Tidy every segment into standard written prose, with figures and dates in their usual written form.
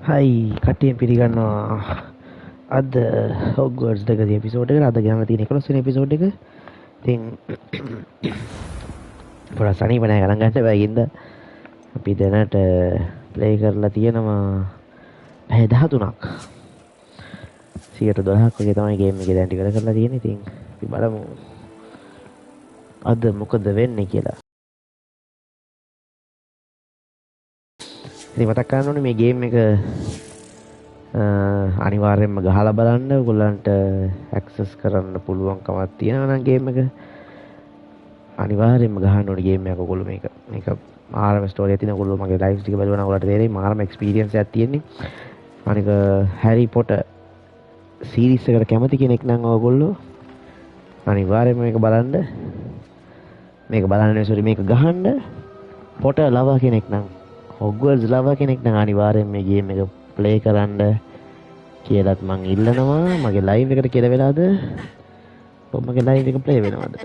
හයි කටියෙන් පිළිගන්නවා අද Hogwarts දෙකේ එපිසෝඩ් එකට. අද ගියාම තියෙන 11 වෙනි එපිසෝඩ් එක. ඉතින් පොඩක් සනීප නැහැ ගණන් ගන්න බෑ ගින්ද. අපි දැනට ප්ලේ කරලා තියෙනවා පැය 13ක්. 112ක් වගේ තමයි ගේම් එක දැන් ඉවර කරලා තියෙන්නේ. ඉතින් අපි බලමු අද මොකද වෙන්නේ කියලා. ඉතින් මතක් කරන්න ඕනේ මේ ගේම් එක අනිවාර්යෙන්ම ගහලා බලන්න. ඔයගොල්ලන්ට ඇක්සස් කරන්න පුළුවන්කමක් තියෙනවා නම් ගේම් එක අනිවාර්යෙන්ම ගහන්න ඕනේ ගේම් එකක්. ඔයගොල්ලෝ මේක මාරම ස්ටෝරි එකක් තියෙනවා. ඔයගොල්ලෝ මගේ ලයිව්ස් ටික බලුවා නම් ඔයාලට තේරෙයි මාරම එක්ස්පීරියන්ස් එකක් තියෙන්නේ. අනික හැරි පොටර් සීරීස් එකට කැමති කෙනෙක් නම් ඔයගොල්ලෝ අනිවාර්යෙන්ම මේක බලන්න. මේක ගහන්න. පොටර් ලවර් කෙනෙක් නම් Hogwarts ලවර් කෙනෙක් නම් අනිවාර්යෙන්ම මේ ගේම් එක ප්ලේ කරන්න කියලාත් මං ඉල්ලනවා. මගේ ලයිව් එකට කියලා වෙලාද? ඔබ මගේ ලයිව් එක ප්ලේ වෙනවද?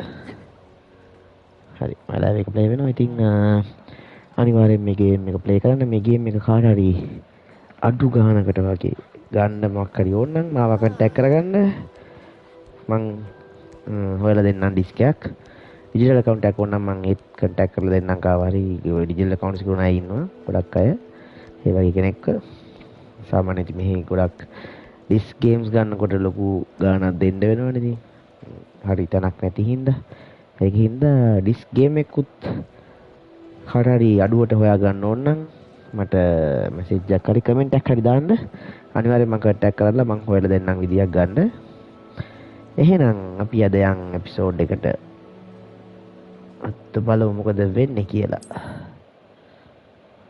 හරි මගේ ලයිව් එක ප්ලේ වෙනවා. ඉතින් අනිවාර්යෙන් මේ ගේම් එක ප්ලේ කරන්න. මේ ගේම් එක කාට හරි අඩු ගානකට වගේ ගන්න මොකක් හරි ඕන නම් මාව කන්ටැක්ට් කරගන්න. මං හොයලා දෙන්නම් ඩිස්ක් එකක්. ඩිජිටල් account එකක් ඕන නම් මං ඒත් කන්ටැක්ට් කරලා දෙන්නම් කාව හරි. ඩිජිටල් accounts එක උන අය ඉන්නවා ගොඩක් අය. ඒ වගේ කෙනෙක්ව සාමාන්‍යයෙන් මෙහි ගොඩක් ඩිස්ක් ගේම්ස් ගන්නකොට ලොකු ගාණක් දෙන්න වෙනවනේ ඉතින්. හරි තැනක් නැති හින්දා ඒක හින්දා ඩිස්ක් ගේම් එකකුත් කාට හරි අඩුවට හොයා ගන්න ඕන නම් මට මැසේජ් එකක් හරි කමෙන්ට් එකක් හරි දාන්න. අනිවාර්යෙන් මම කන්ටැක්ට් කරලා මම හොයලා දෙන්නම් විදියක් ගන්න. එහෙනම් අපි අද යන් එපිසෝඩ් එකට අත් බලමු මොකද වෙන්නේ කියලා.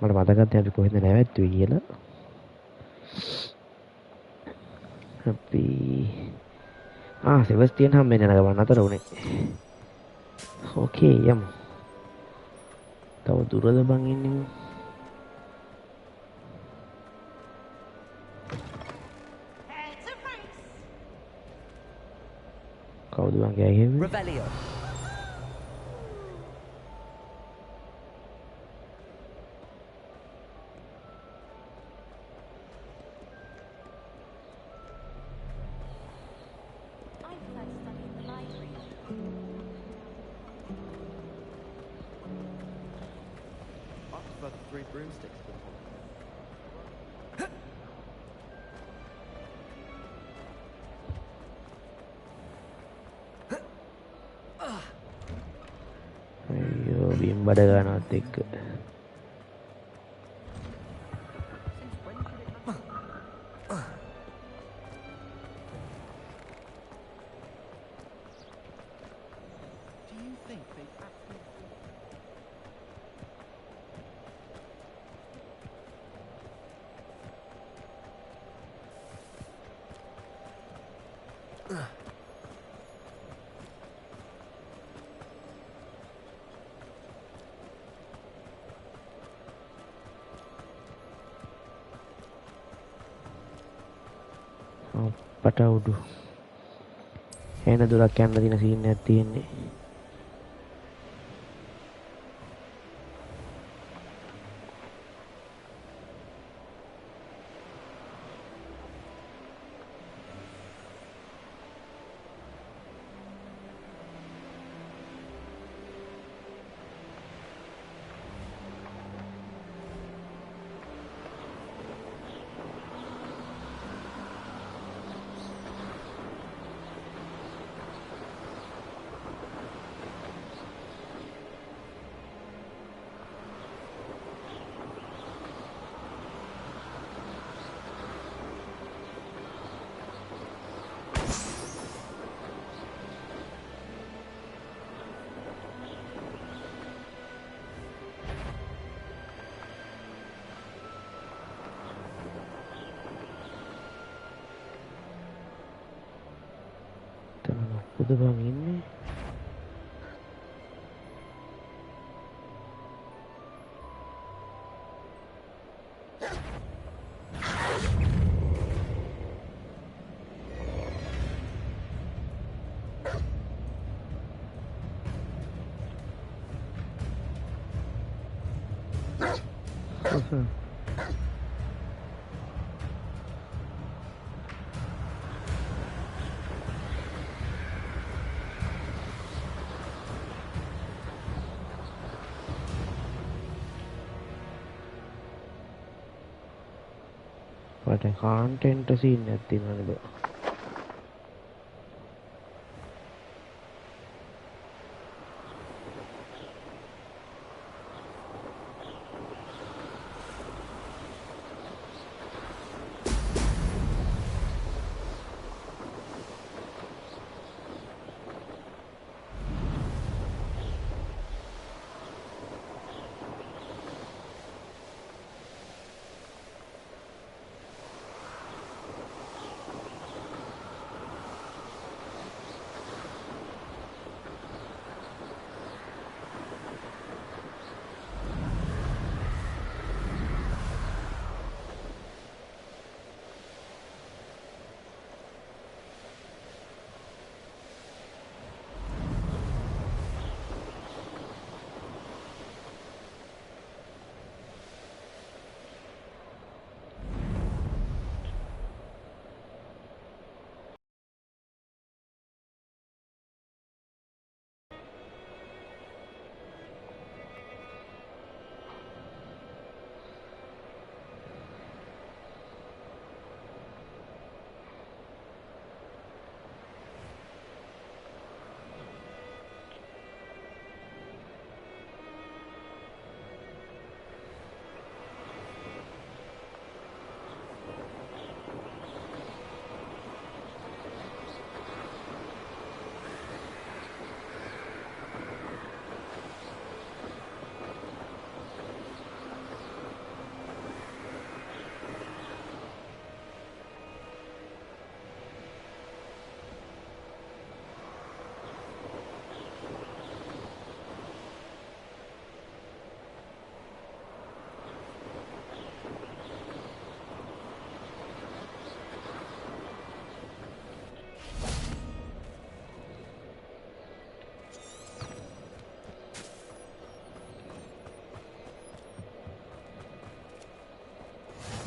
මට මතකත් නැහැ අපි කොහෙන්ද නැවැත්තුවේ කියලා. අපි සෙබස්ටියන් හම්බෙන්න යන ගමන් අතර උනේ. ඕකේ යමු. තව දුරද බං ඉන්නේ? කවුද බං ගෑගෙන්නේ? අයියෝ බිම් බඩ ගන්නවත් එක්ක පටවුඩු එන දුරක් යන්න දින සීන් එකක් තියෙන්නේ. පුද බං ඉන්නේ. මට කාන්ටෙන්ට් සීන් එකක් තියෙනවද?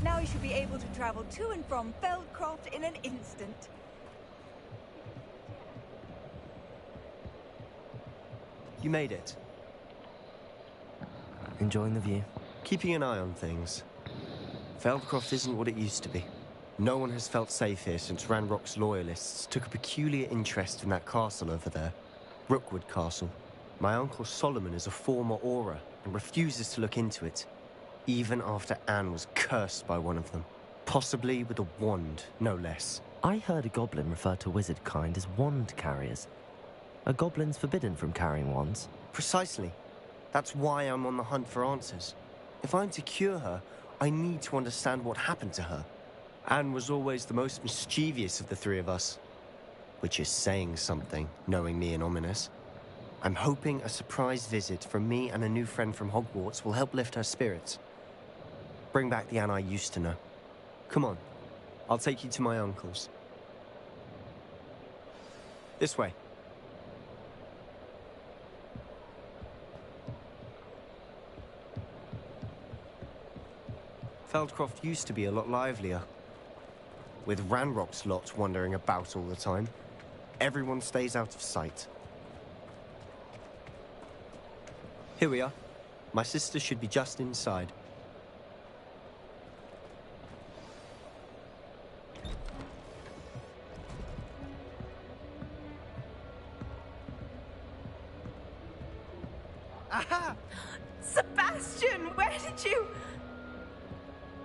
Now you should be able to travel to and from Feldcroft in an instant. You made it. Enjoying the view? Keeping an eye on things. Feldcroft isn't what it used to be. No one has felt safe here since Ranrock's loyalists took a peculiar interest in that castle over there. Rookwood Castle. My uncle Solomon is a former Auror and refuses to look into it, even after Anne was cursed by one of them. Possibly with a wand, no less. I heard a goblin refer to wizard kind as wand carriers. Are goblins forbidden from carrying wands? Precisely. That's why I'm on the hunt for answers. If I'm to cure her, I need to understand what happened to her. Anne was always the most mischievous of the three of us. Which is saying something, knowing me and Ominous. I'm hoping a surprise visit from me and a new friend from Hogwarts will help lift her spirits. Bring back the Anne I used to know. Come on, I'll take you to my uncle's. This way. Feldcroft used to be a lot livelier. With Ranrock's lot wandering about all the time, everyone stays out of sight. Here we are. My sister should be just inside. Aha! Sebastian, where did you...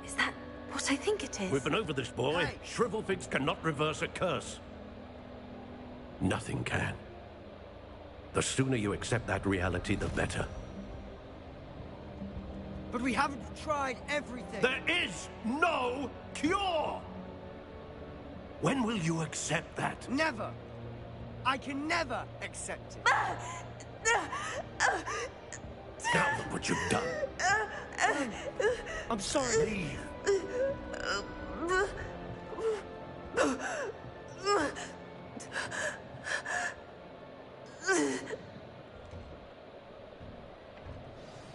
Is that what I think it is? We've been over this, boy. Hey. Shrivelfigs cannot reverse a curse. Nothing can. The sooner you accept that reality, the better. But we haven't tried everything. There is no cure! When will you accept that? Never. I can never accept it. Now look what you've done. I'm sorry. Leave.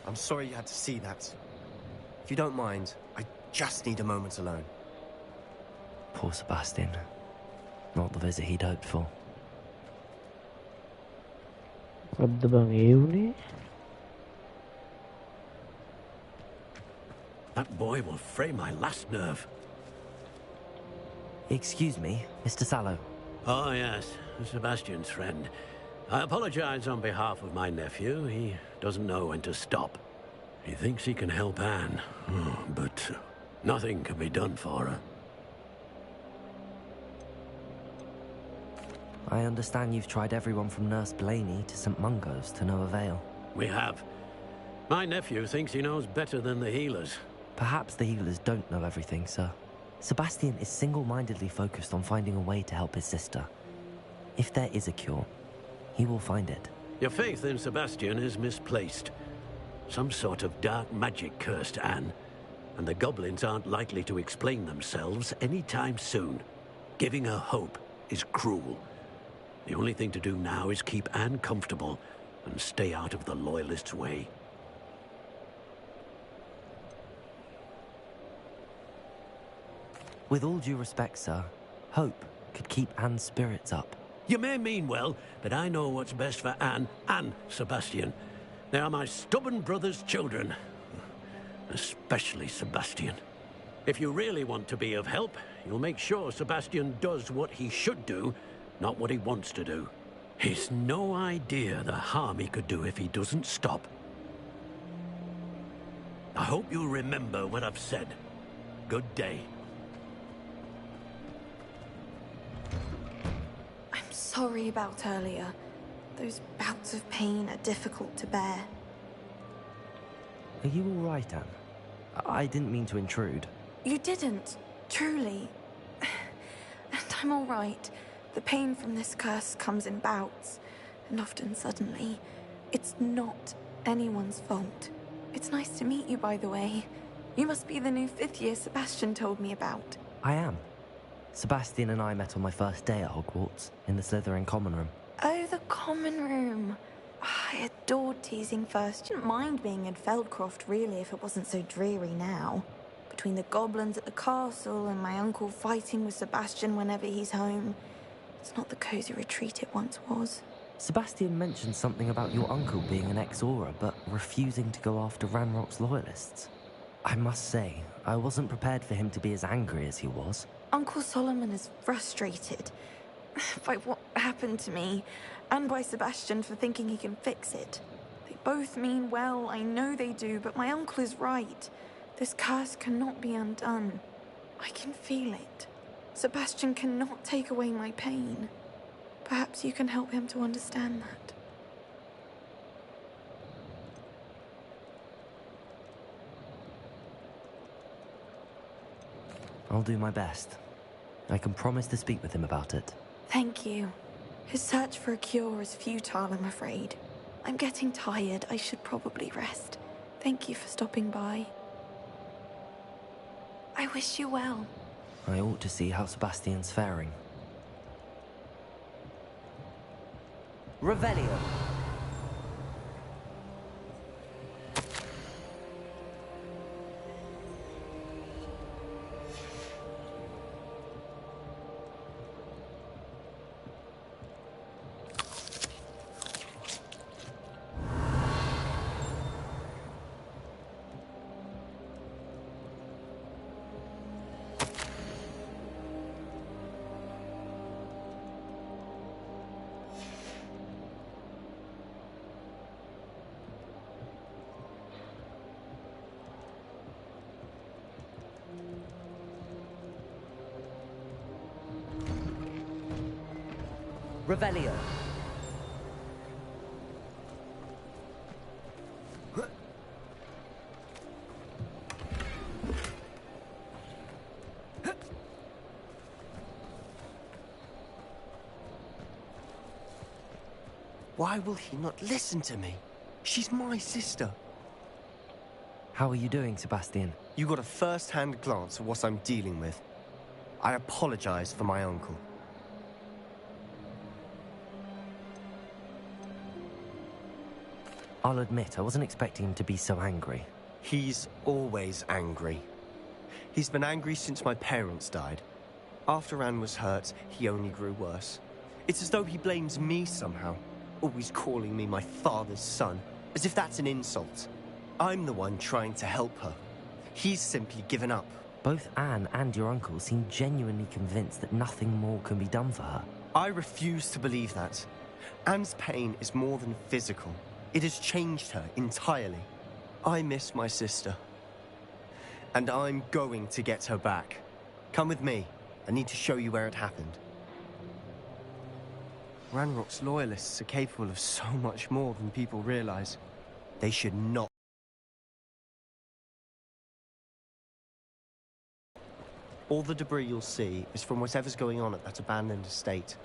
I'm sorry you had to see that. If you don't mind, I just need a moment alone. Poor Sebastian. Not the visit he'd hoped for. මොකද්ද බං ඒ උනේ? That boy will fray my last nerve. Excuse me, Mr. Sallow. Oh, yes, Sebastian's friend. I apologize on behalf of my nephew. He doesn't know when to stop. He thinks he can help Anne, but nothing can be done for her. I understand you've tried everyone from Nurse Blaney to St. Mungo's to no avail. We have. My nephew thinks he knows better than the healers. Perhaps the healers don't know everything, sir. Sebastian is single-mindedly focused on finding a way to help his sister. If there is a cure, he will find it. Your faith in Sebastian is misplaced. Some sort of dark magic cursed Anne, and the goblins aren't likely to explain themselves anytime soon. Giving her hope is cruel. The only thing to do now is keep Anne comfortable and stay out of the Loyalists' way. With all due respect, sir, hope could keep Anne's spirits up. You may mean well, but I know what's best for Anne and Sebastian. They are my stubborn brother's children. Especially Sebastian. If you really want to be of help, you'll make sure Sebastian does what he should do, not what he wants to do. He's no idea the harm he could do if he doesn't stop. I hope you'll remember what I've said. Good day. I'm sorry about earlier. Those bouts of pain are difficult to bear. Are you all right, Anne? I didn't mean to intrude. You didn't, truly. And I'm all right. The pain from this curse comes in bouts, and often suddenly. It's not anyone's fault. It's nice to meet you, by the way. You must be the new 5th year Sebastian told me about. I am. Sebastian and I met on my first day at Hogwarts, in the Slytherin common room. Oh, the common room. I adored teasing first. Didn't mind being in Feldcroft, really, if it wasn't so dreary now. Between the goblins at the castle and my uncle fighting with Sebastian whenever he's home. It's not the cozy retreat it once was. Sebastian mentioned something about your uncle being an ex-Auror, but refusing to go after Ranrock's loyalists. I must say, I wasn't prepared for him to be as angry as he was. Uncle Solomon is frustrated by what happened to me, and by Sebastian for thinking he can fix it. They both mean well, I know they do, but my uncle is right. This curse cannot be undone. I can feel it. Sebastian cannot take away my pain. Perhaps you can help him to understand that. I'll do my best. I can promise to speak with him about it. Thank you. His search for a cure is futile, I'm afraid. I'm getting tired. I should probably rest. Thank you for stopping by. I wish you well. I ought to see how Sebastian's faring. Revelio. Revelio. Why will he not listen to me? She's my sister. How are you doing, Sebastian? You got a first-hand glance at what I'm dealing with. I apologize for my uncle. I'll admit, I wasn't expecting him to be so angry. He's always angry. He's been angry since my parents died. After Anne was hurt, he only grew worse. It's as though he blames me somehow, always calling me my father's son, as if that's an insult. I'm the one trying to help her. He's simply given up, Both Anne and your uncle seem genuinely convinced that nothing more can be done for her. I refuse to believe that. Anne's pain is more than physical. It has changed her entirely. I miss my sister. And I'm going to get her back. Come with me. I need to show you where it happened. Ranrock's loyalists are capable of so much more than people realize. They should not. All the debris you'll see is from whatever's going on at that abandoned estate.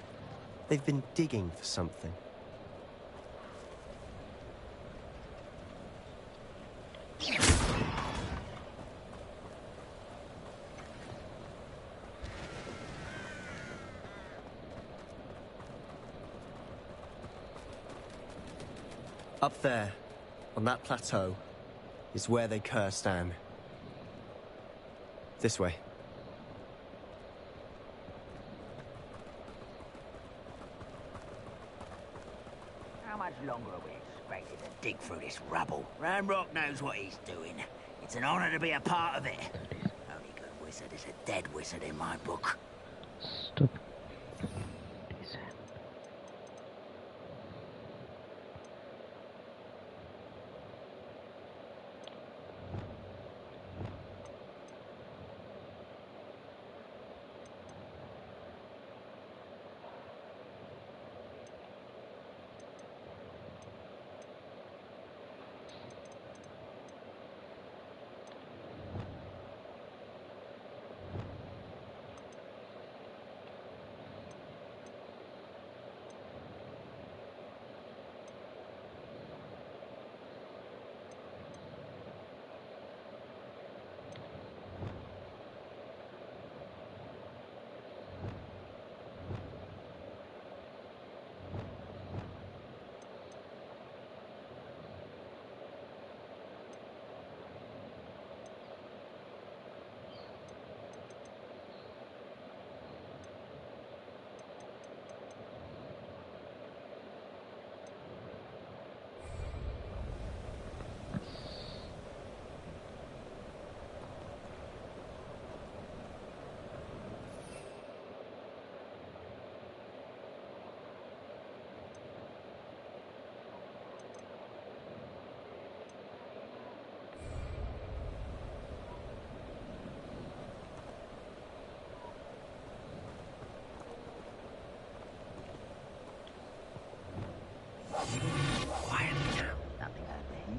They've been digging for something. Up there, on that plateau, is where they cursed Anne. This way. How much longer are we expected to dig through this rubble? Ranrock knows what he's doing. It's an honor to be a part of it. Only good wizard is a dead wizard in my book. Stop. Quiet now. Nothing over here.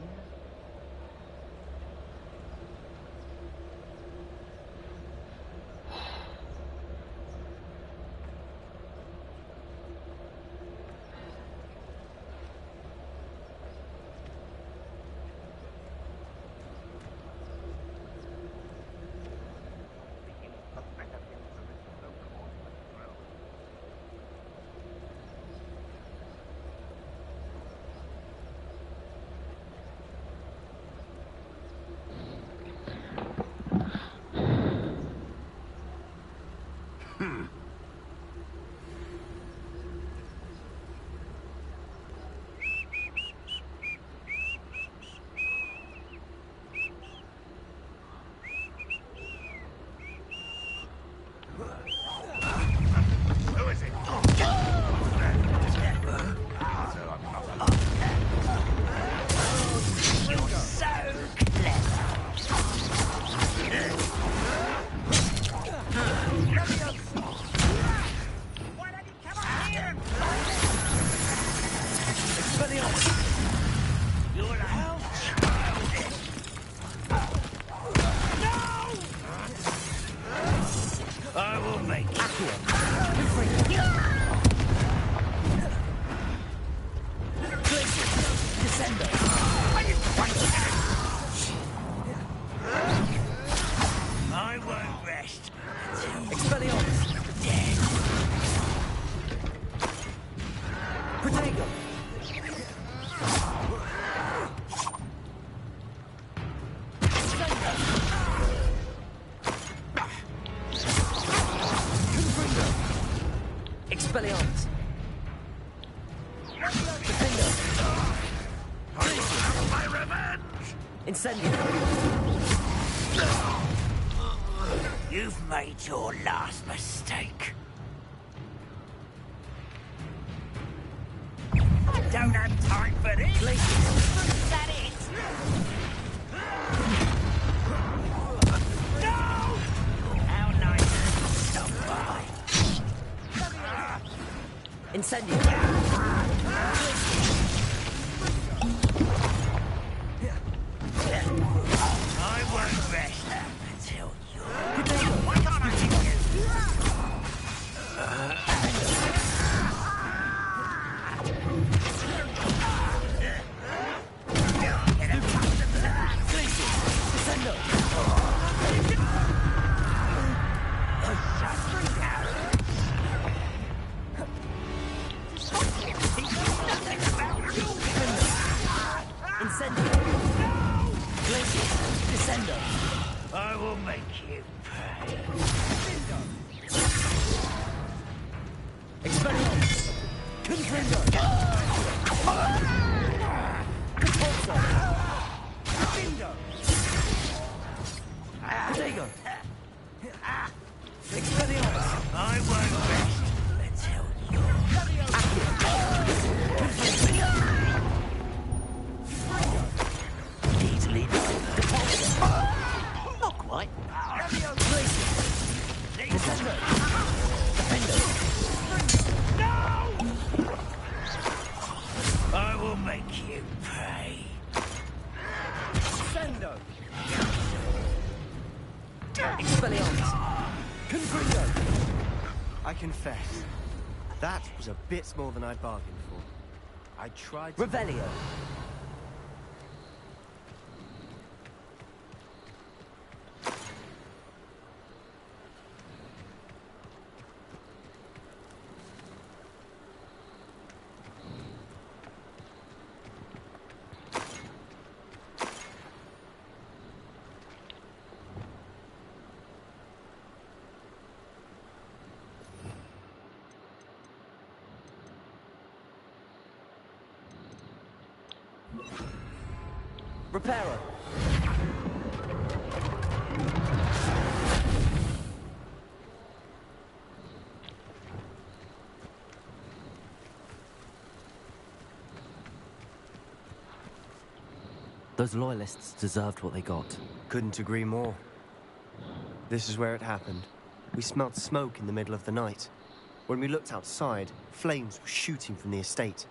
Expelliarmus. My revenge! Incendio. You've made your last mistake. I don't have time for this. Is that it? No! How nice stop by. Incendio. I won't rest until you're... Why can't I hit you? I will make you pay. Expelliarmus. Protego. Expelliarmus. I won't rest until you're... Easily done. Not quite. I will make you pay. Sendo. Expelliarmus. Confringo. I confess, that was a bit more than I bargained for. I tried to... Revelio. Reparo. Those loyalists deserved what they got. Couldn't agree more. This is where it happened. We smelled smoke in the middle of the night. When we looked outside, flames were shooting from the estate.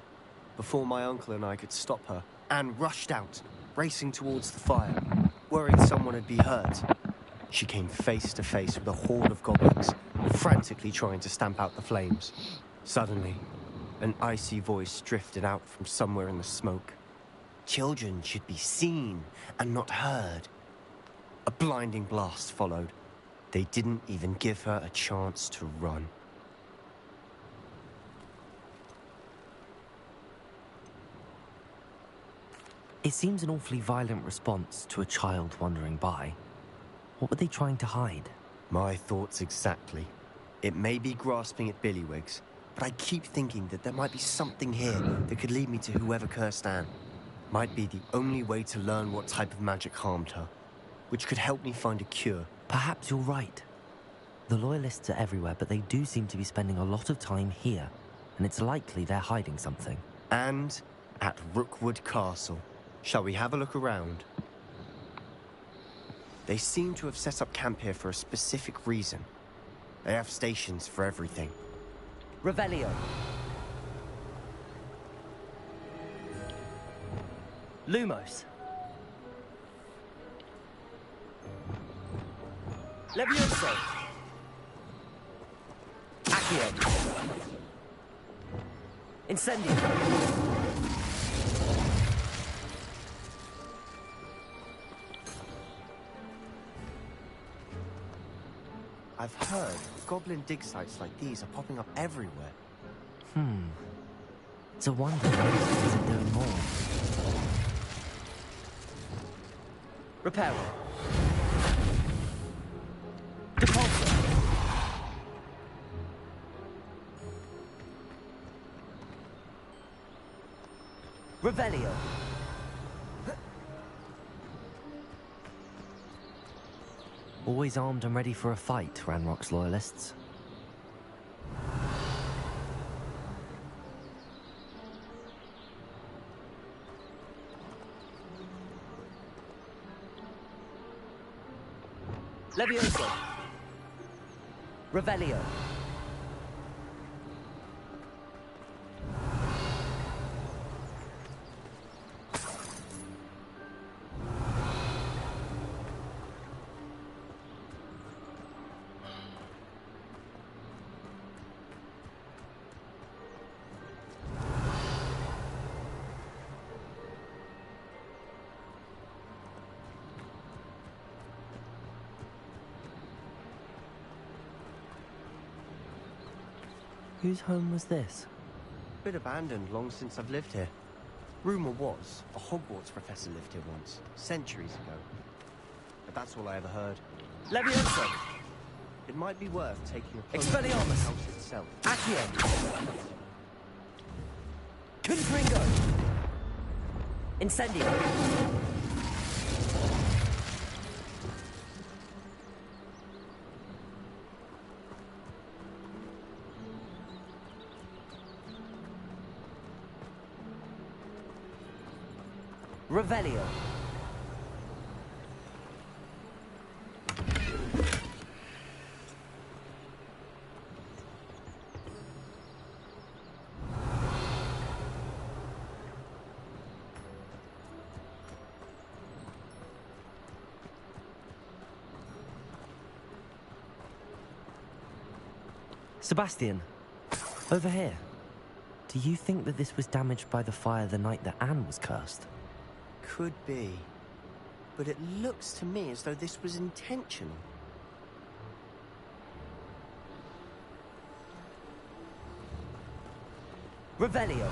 Before my uncle and I could stop her, Anne rushed out, racing towards the fire, worried someone had been hurt. She came face to face with a horde of goblins, frantically trying to stamp out the flames. Suddenly, an icy voice drifted out from somewhere in the smoke. Children should be seen and not heard. A blinding blast followed. They didn't even give her a chance to run. It seems an awfully violent response to a child wandering by. What were they trying to hide? My thoughts exactly. It may be grasping at Billywigs, but I keep thinking that there might be something here that could lead me to whoever cursed Anne. Might be the only way to learn what type of magic harmed her, which could help me find a cure. Perhaps you're right. The Loyalists are everywhere, but they do seem to be spending a lot of time here, and it's likely they're hiding something. And at Rookwood Castle. Shall we have a look around? They seem to have set up camp here for a specific reason. They have stations for everything. Revelio. Lumos. Levioso. Accio. Incendio. I've heard goblin dig sites like these are popping up everywhere. It's a wonder why isn't doing more. Reparo. Depulso. Revelio. Always armed and ready for a fight, Ranrock's loyalists. Levioso! Revelio! Whose home was this? Bit abandoned long since I've lived here. Rumour was, a Hogwarts professor lived here once, centuries ago. But that's all I ever heard. Levioso! It might be worth taking a closer look at the Expelliarmus! house itself. Accio! Confringo! Incendio! Revelio. Sebastian, over here. Do you think that this was damaged by the fire the night that Anne was cursed? Could be. But it looks to me as though this was intentional. Revelio.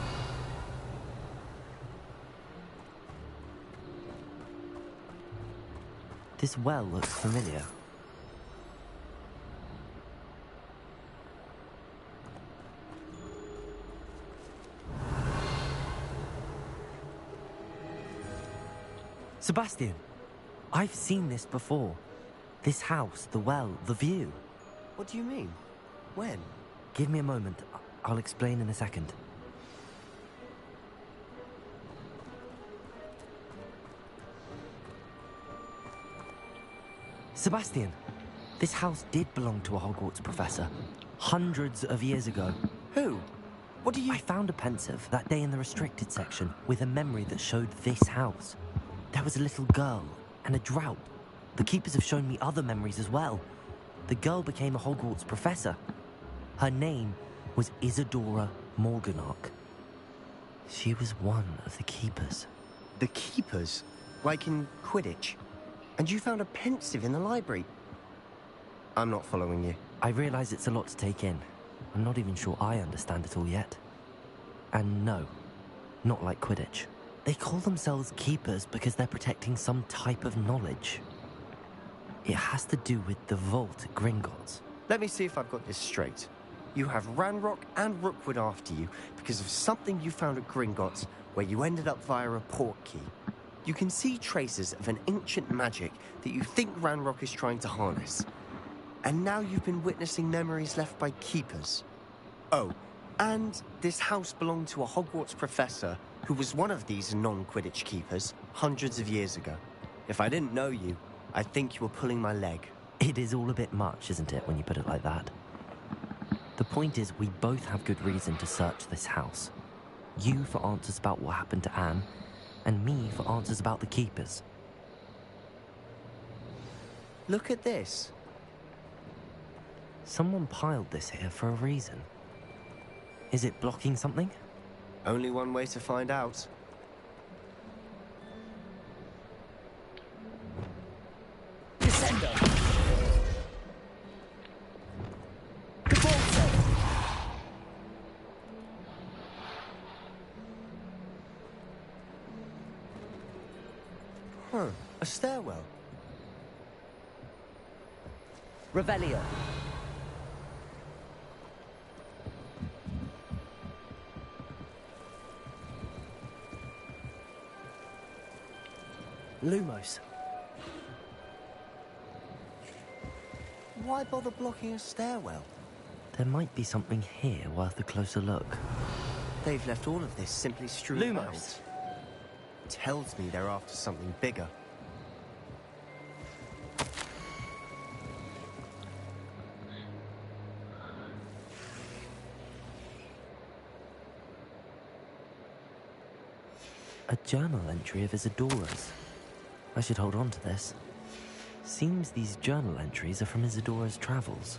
This well looks familiar. Sebastian, I've seen this before. This house, the well, the view. What do you mean? When? Give me a moment. I'll explain in a second. Sebastian, this house did belong to a Hogwarts professor. Hundreds of years ago. Who? What do you... I found a pensive that day in the restricted section with a memory that showed this house. There was a little girl and a drought. The keepers have shown me other memories as well. The girl became a Hogwarts professor. Her name was Isadora Morganach. She was one of the keepers. The keepers? Like in Quidditch? And you found a pensive in the library? I'm not following you. I realize it's a lot to take in. I'm not even sure I understand it all yet. And no, not like Quidditch. They call themselves keepers because they're protecting some type of knowledge. It has to do with the vault at Gringotts. Let me see if I've got this straight. You have Ranrock and Rookwood after you because of something you found at Gringotts where you ended up via a port key. You can see traces of an ancient magic that you think Ranrock is trying to harness. And now you've been witnessing memories left by keepers. Oh, and this house belonged to a Hogwarts professor who was one of these non-Quidditch keepers hundreds of years ago. If I didn't know you, I'd think you were pulling my leg. It is all a bit much, isn't it, when you put it like that? The point is, we both have good reason to search this house. You for answers about what happened to Anne, and me for answers about the keepers. Look at this. Someone piled this here for a reason. Is it blocking something? Only one way to find out. Descendo! Huh, a stairwell. Revelio. Lumos. why bother blocking a stairwell? There might be something here worth a closer look. They've left all of this simply strewn Lumos. about. Tells me they're after something bigger. A journal entry of Isadora's. I should hold on to this. Seems these journal entries are from Isadora's travels.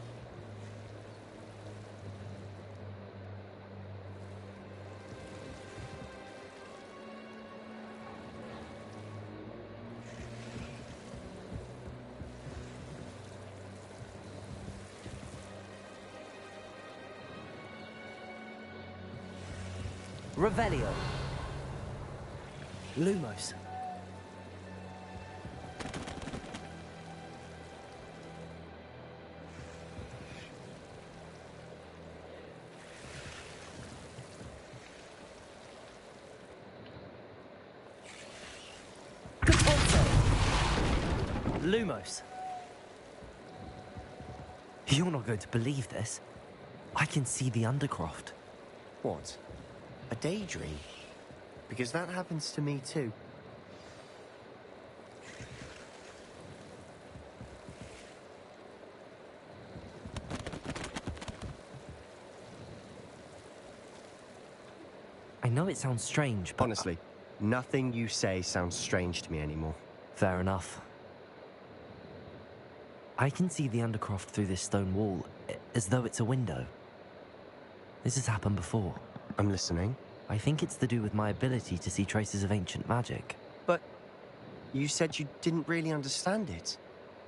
Revelio. Lumos. Lumos. You're not going to believe this. I can see the Undercroft. What? A daydream? Because that happens to me too. I know it sounds strange, but... Honestly, nothing you say sounds strange to me anymore. Fair enough. I can see the Undercroft through this stone wall, as though it's a window. This has happened before. I'm listening. I think it's to do with my ability to see traces of ancient magic. But you said you didn't really understand it,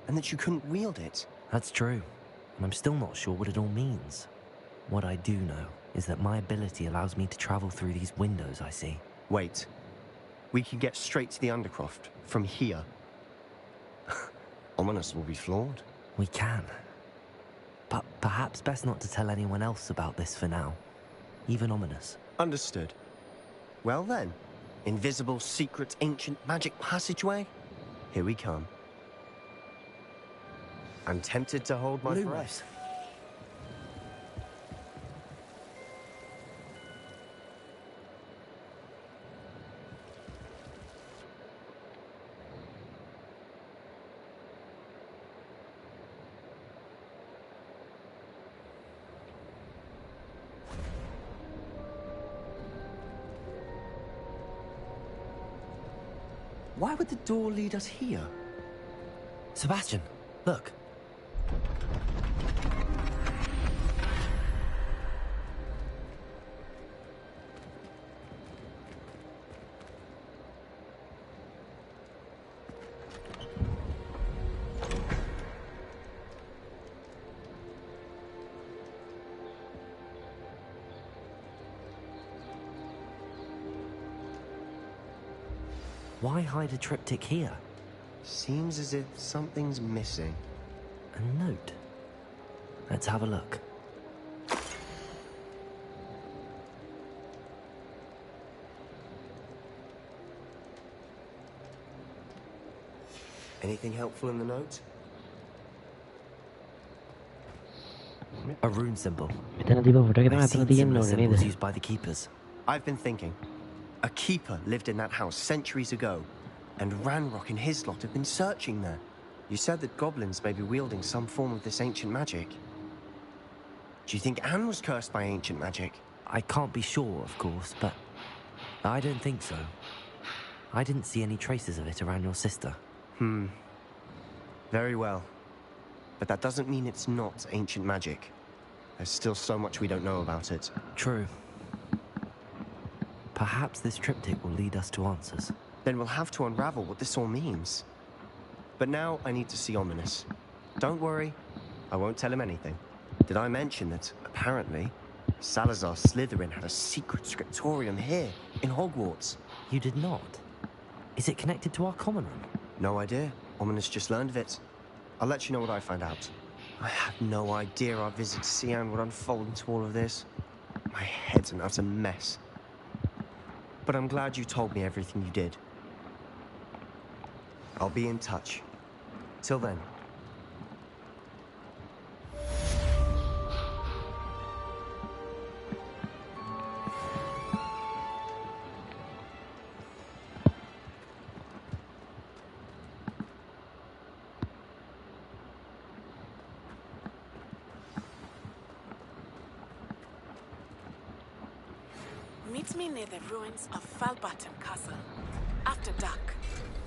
and that you couldn't wield it. That's true, and I'm still not sure what it all means. What I do know is that my ability allows me to travel through these windows I see. Wait. We can get straight to the Undercroft from here. Ominous will be floored. We can. But perhaps best not to tell anyone else about this for now. Even Ominous. Understood. Well then, invisible, secret, ancient magic passageway? Here we come. I'm tempted to hold my breath. Why would the door lead us here? Sebastian, look. Why hide a triptych here? Seems as if something's missing. A note. Let's have a look. Anything helpful in the note? A rune symbol. මෙතන තිබ්බ photo එක තමයි I've අතන seen තියෙන්න similar ඕනේ symbols නේද? used by the keepers. I've been thinking. A keeper lived in that house centuries ago, and Ranrock and his lot have been searching there. You said that goblins may be wielding some form of this ancient magic. Do you think Anne was cursed by ancient magic? I can't be sure, of course, but I don't think so. I didn't see any traces of it around your sister. Very well. But that doesn't mean it's not ancient magic. There's still so much we don't know about it. True. Perhaps this triptych will lead us to answers. Then we'll have to unravel what this all means. But now I need to see Ominous. Don't worry, I won't tell him anything. Did I mention that, apparently, Salazar Slytherin had a secret scriptorium here, in Hogwarts? You did not? Is it connected to our common room? No idea. Ominous just learned of it. I'll let you know what I find out. I had no idea our visit to Sian would unfold into all of this. My head's an utter mess. But I'm glad you told me everything you did. I'll be in touch. Till then. Meet me near the ruins of Falbottom Castle. After dark.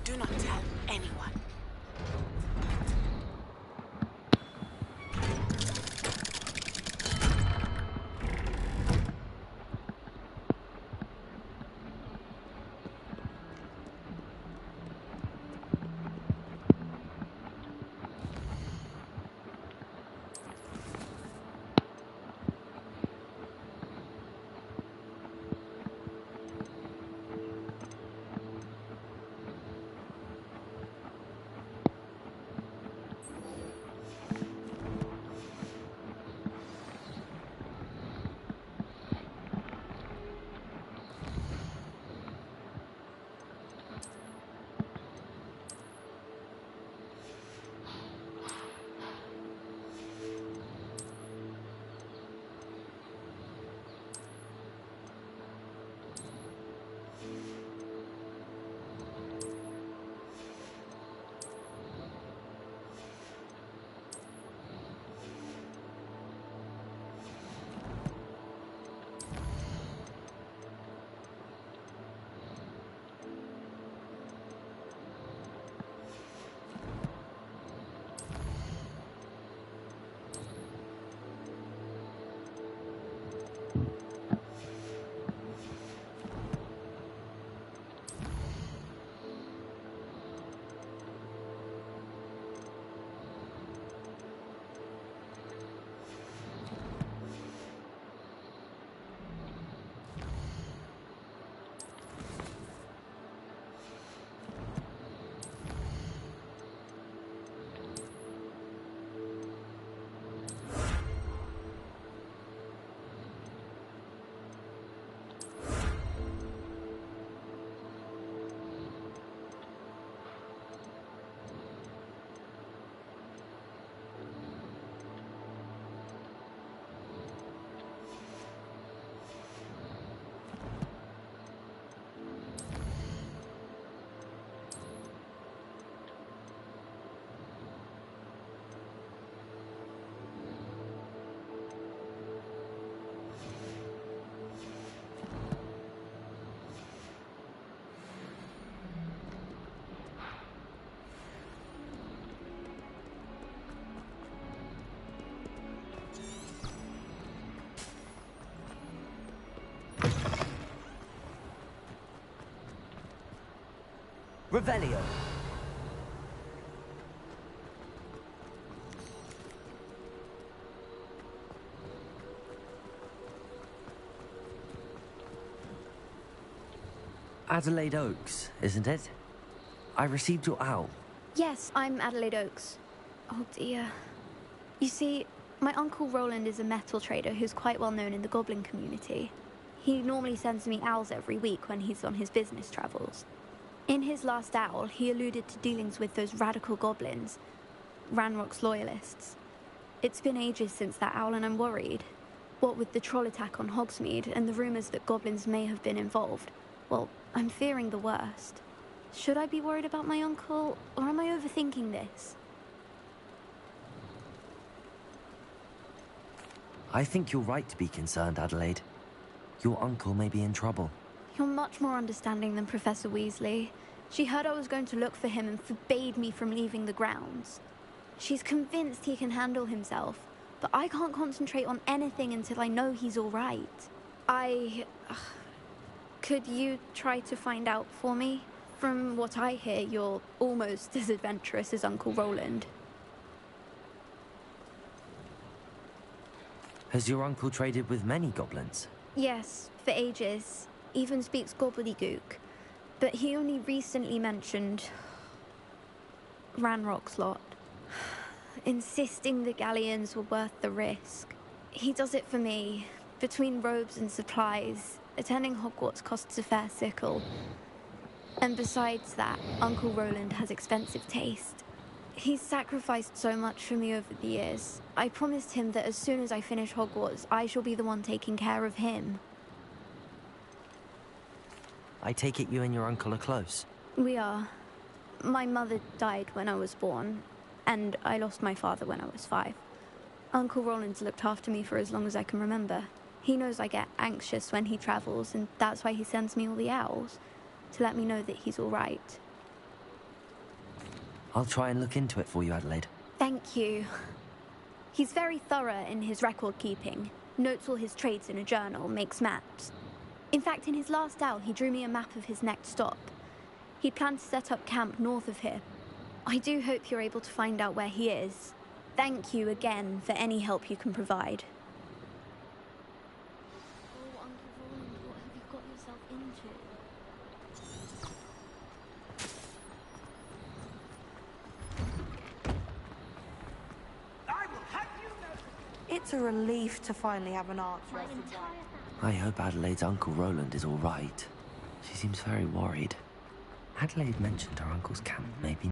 Do not tell anyone. Revelio. Adelaide Oaks, isn't it? I received your owl. Yes, I'm Adelaide Oaks. Oh dear. You see, my Uncle Roland is a metal trader who's quite well known in the goblin community. He normally sends me owls every week when he's on his business travels. In his last owl, he alluded to dealings with those radical goblins, Ranrock's loyalists. It's been ages since that owl and I'm worried. What with the troll attack on Hogsmeade and the rumours that goblins may have been involved, well, I'm fearing the worst. Should I be worried about my uncle, or am I overthinking this? I think you're right to be concerned, Adelaide. Your uncle may be in trouble. You're much more understanding than Professor Weasley. She heard I was going to look for him and forbade me from leaving the grounds. She's convinced he can handle himself, but I can't concentrate on anything until I know he's all right. Could you try to find out for me? From what I hear, you're almost as adventurous as Uncle Roland. Has your uncle traded with many goblins? Yes, for ages. Even speaks gobbledygook. But he only recently mentioned Ranrock's lot, insisting the galleons were worth the risk. He does it for me. Between robes and supplies, attending Hogwarts costs a fair sickle. And besides that, Uncle Roland has expensive taste. He's sacrificed so much for me over the years. I promised him that as soon as I finish Hogwarts, I shall be the one taking care of him. I take it you and your uncle are close. We are. My mother died when I was born, and I lost my father when I was 5. Uncle Roland's looked after me for as long as I can remember. He knows I get anxious when he travels, and that's why he sends me all the owls, to let me know that he's all right. I'll try and look into it for you, Adelaide. Thank you. He's very thorough in his record keeping, notes all his trades in a journal, makes maps. In fact, in his last owl, he drew me a map of his next stop. He planned to set up camp north of here. I do hope you're able to find out where he is. Thank you again for any help you can provide. Oh, Uncle Roland, what have you got yourself into? It's a relief to finally have an answer. I hope Adelaide's Uncle Roland is all right. She seems very worried. Adelaide mentioned her uncle's camp may be...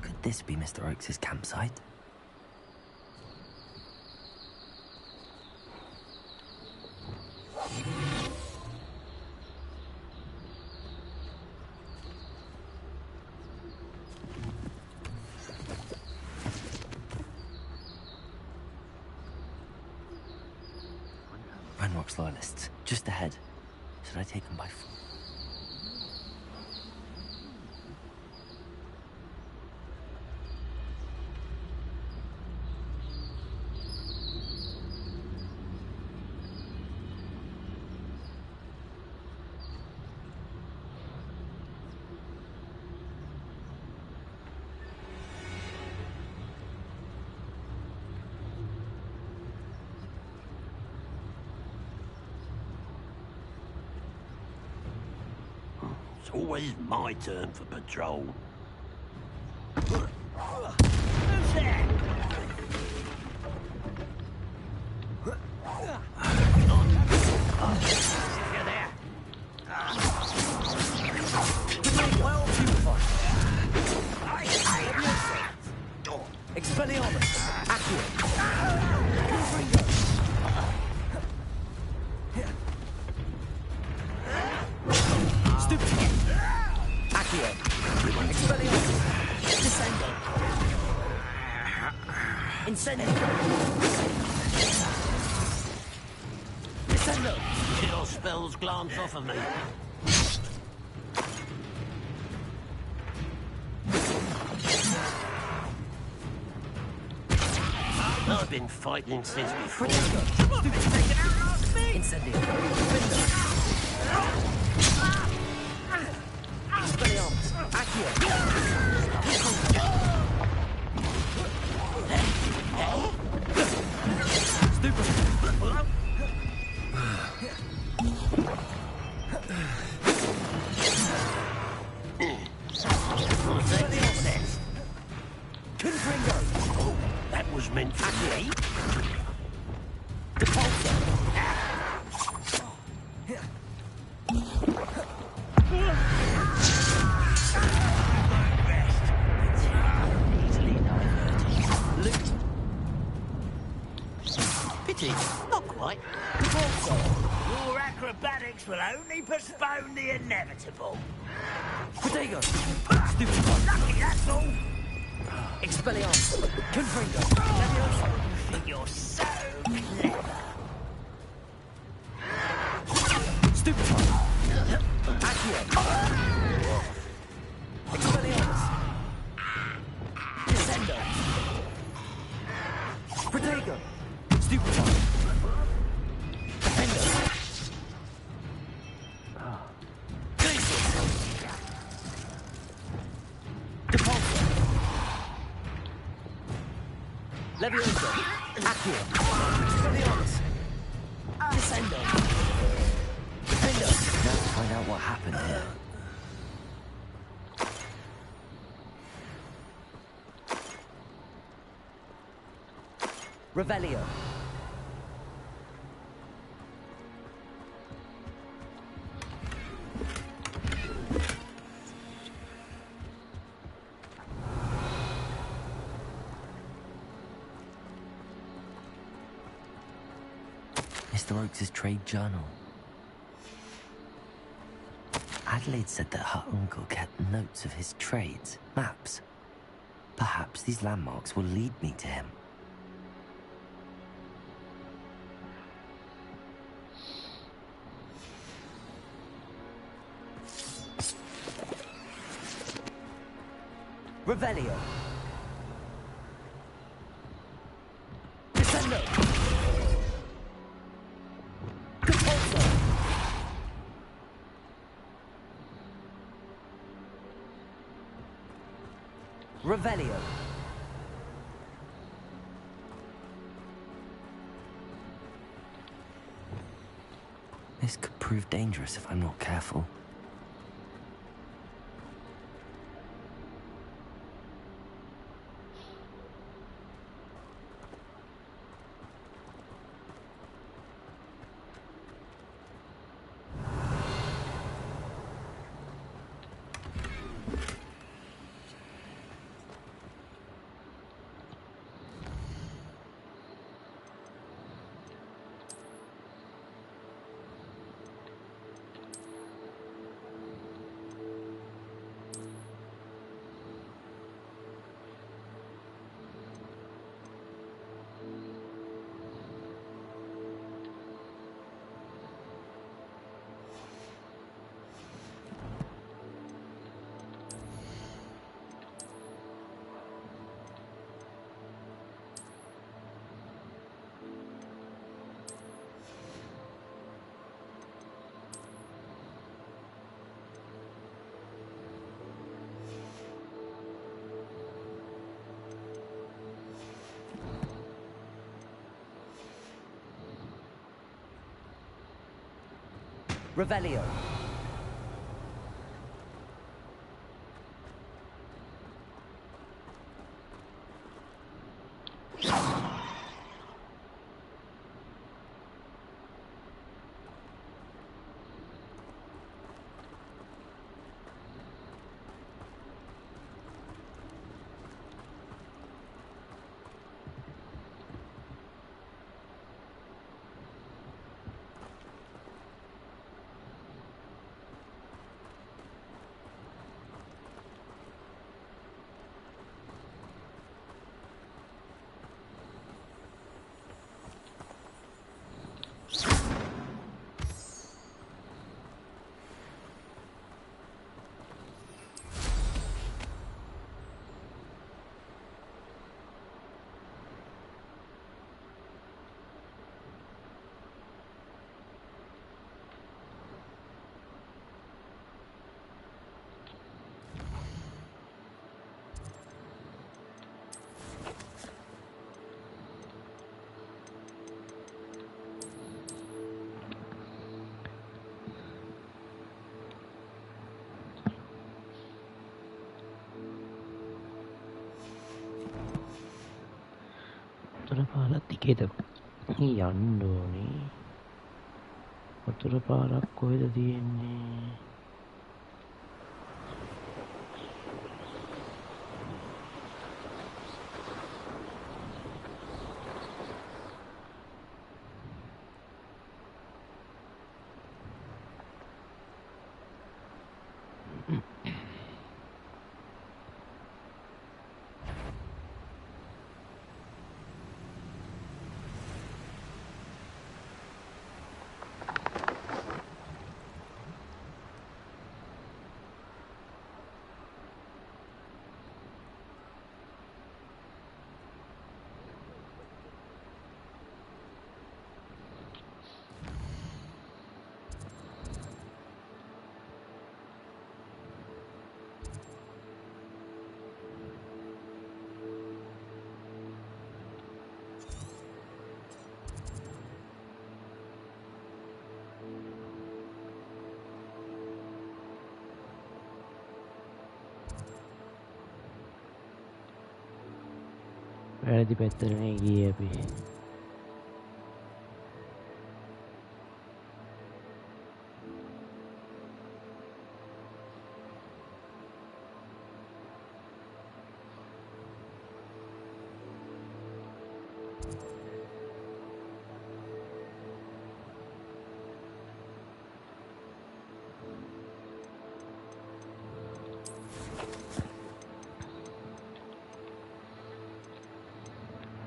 Could this be Mr. Oakes' campsite? Ranrock's loyalists, just ahead. Should I take them by foot? It's always my turn for patrol. Who's there? You're there. Well beautified. Expelliarmus. Accurate. Stupid. Accurate. Expelliarmus. Descendo. Incendio. Descendo. Your spells glance off of me. I've been fighting since before. Incendio. Expelliarmus. Accurate. Stupid. Confringo. Oh, that was meant for me. Pity, not quite. Your acrobatics will only postpone the inevitable. Protego. Stupid. Lucky, that's all. Expelliarmus. Confringo. You think you're so clever. Stupid. Accurate. Expelliarmus. Descendo. Protego. Stupid. Levioso! Accio! Levioso! Descendo! Defendo! Now to find out what happened here. Revelio! Mr. Oakes' trade journal. Adelaide said that her uncle kept notes of his trades, maps. Perhaps these landmarks will lead me to him. Revelio! Descendo! Compulso! Revelio! This could prove dangerous if I'm not careful. Revelio. වතුර පාලක් දිගේද යන්න ඕනේ. වතුර පාලක් කොහෙද තියෙන්නේ? වැරදි පැත්තටනේ ගියේ අපි.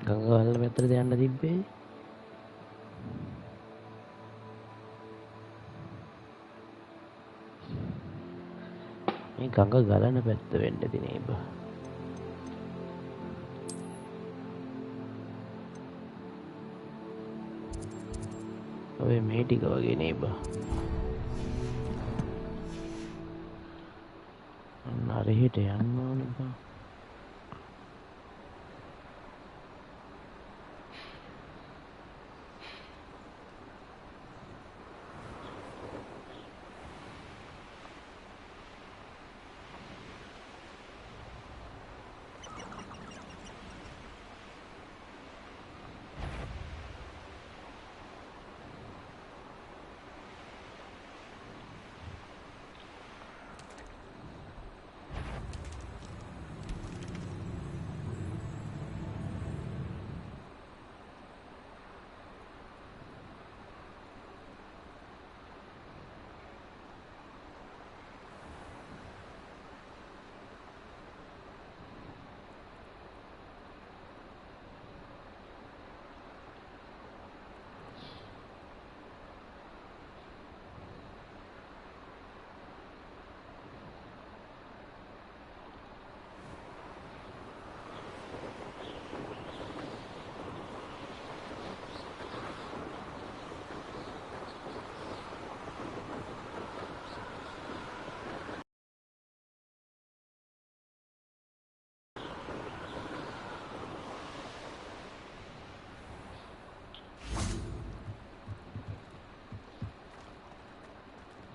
ගංගාවල පැත්තට යන්න තිබ්බේ. මේ ගඟ ගලන පැත්ත වෙන්න ඇති නේබ. ඔය මේ ටික වගේ නේබ. අන්න අර හෙට යන්න ඕනේ බා.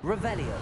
Revelio.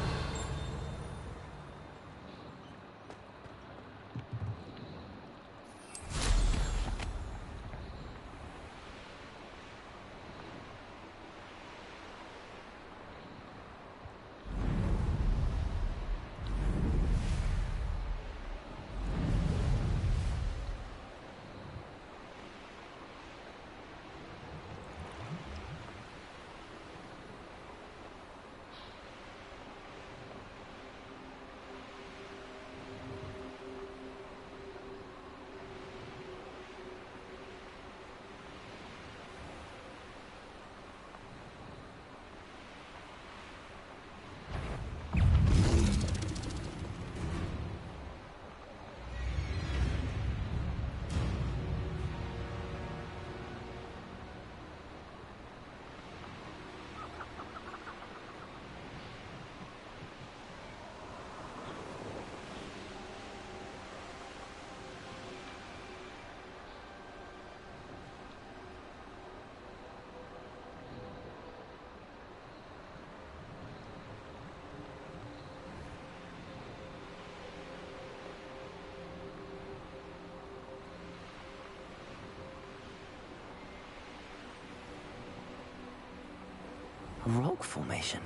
A rock formation.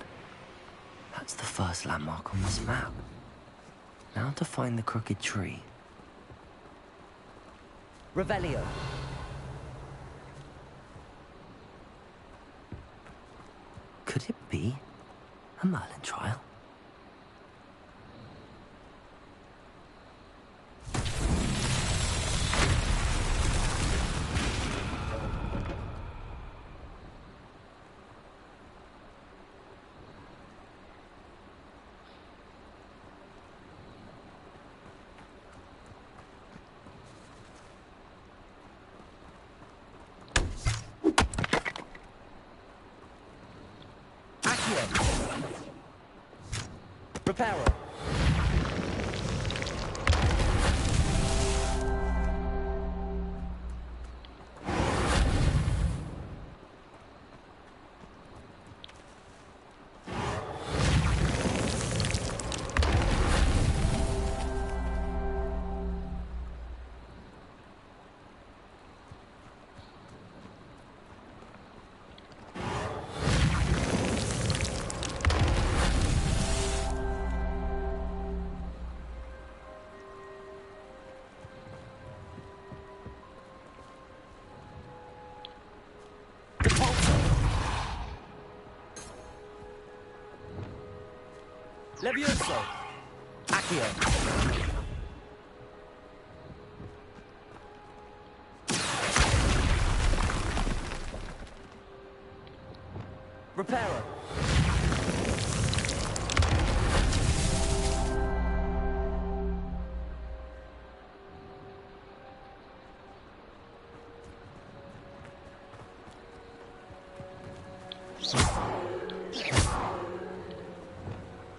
That's the first landmark on this map. Now to find the crooked tree. Revelio. Could it be a Merlin trial? Reparo. Levioso! Accio! Reparo!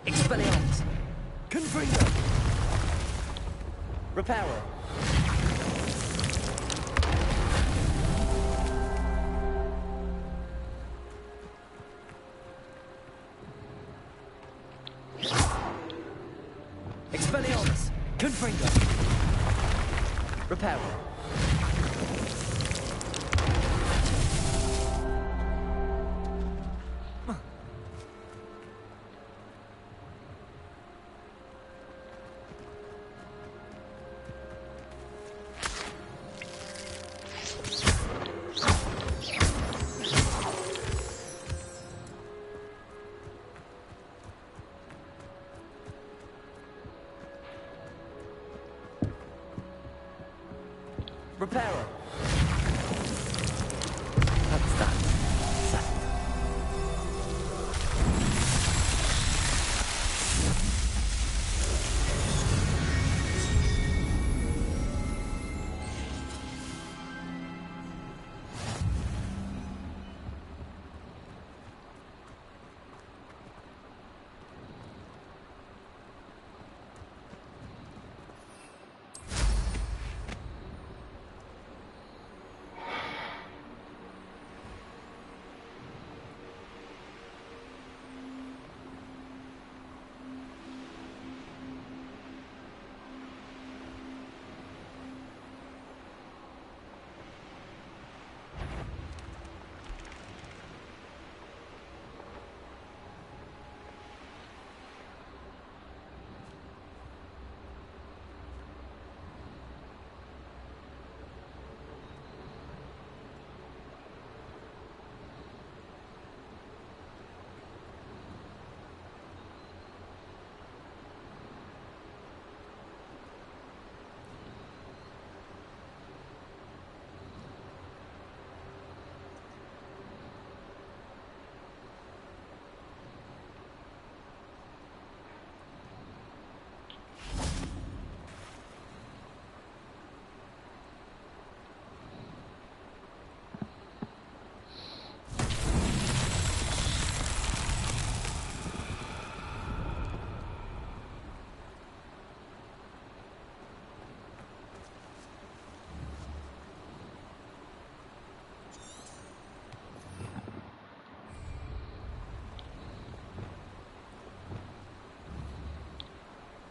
Expelliarmus! Confringo! Reparo! Expelliarmus! Confringo! Reparo! Reparo! That's that. Settled.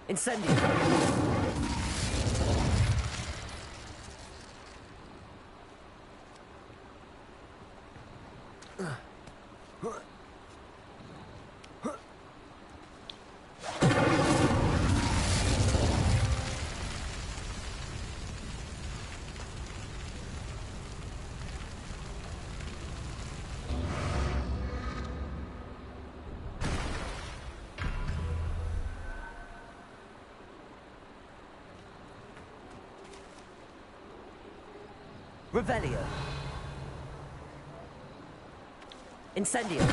Incendio! Revelio! Incendio!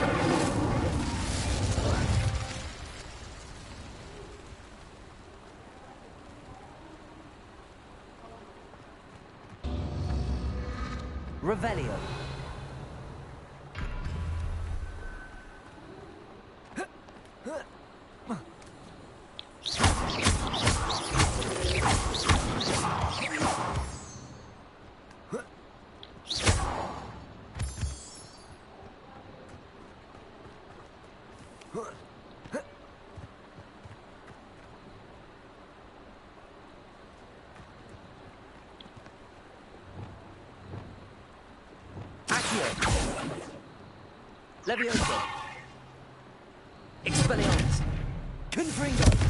Revelio! Levioso! Expelliarmus! Confringo!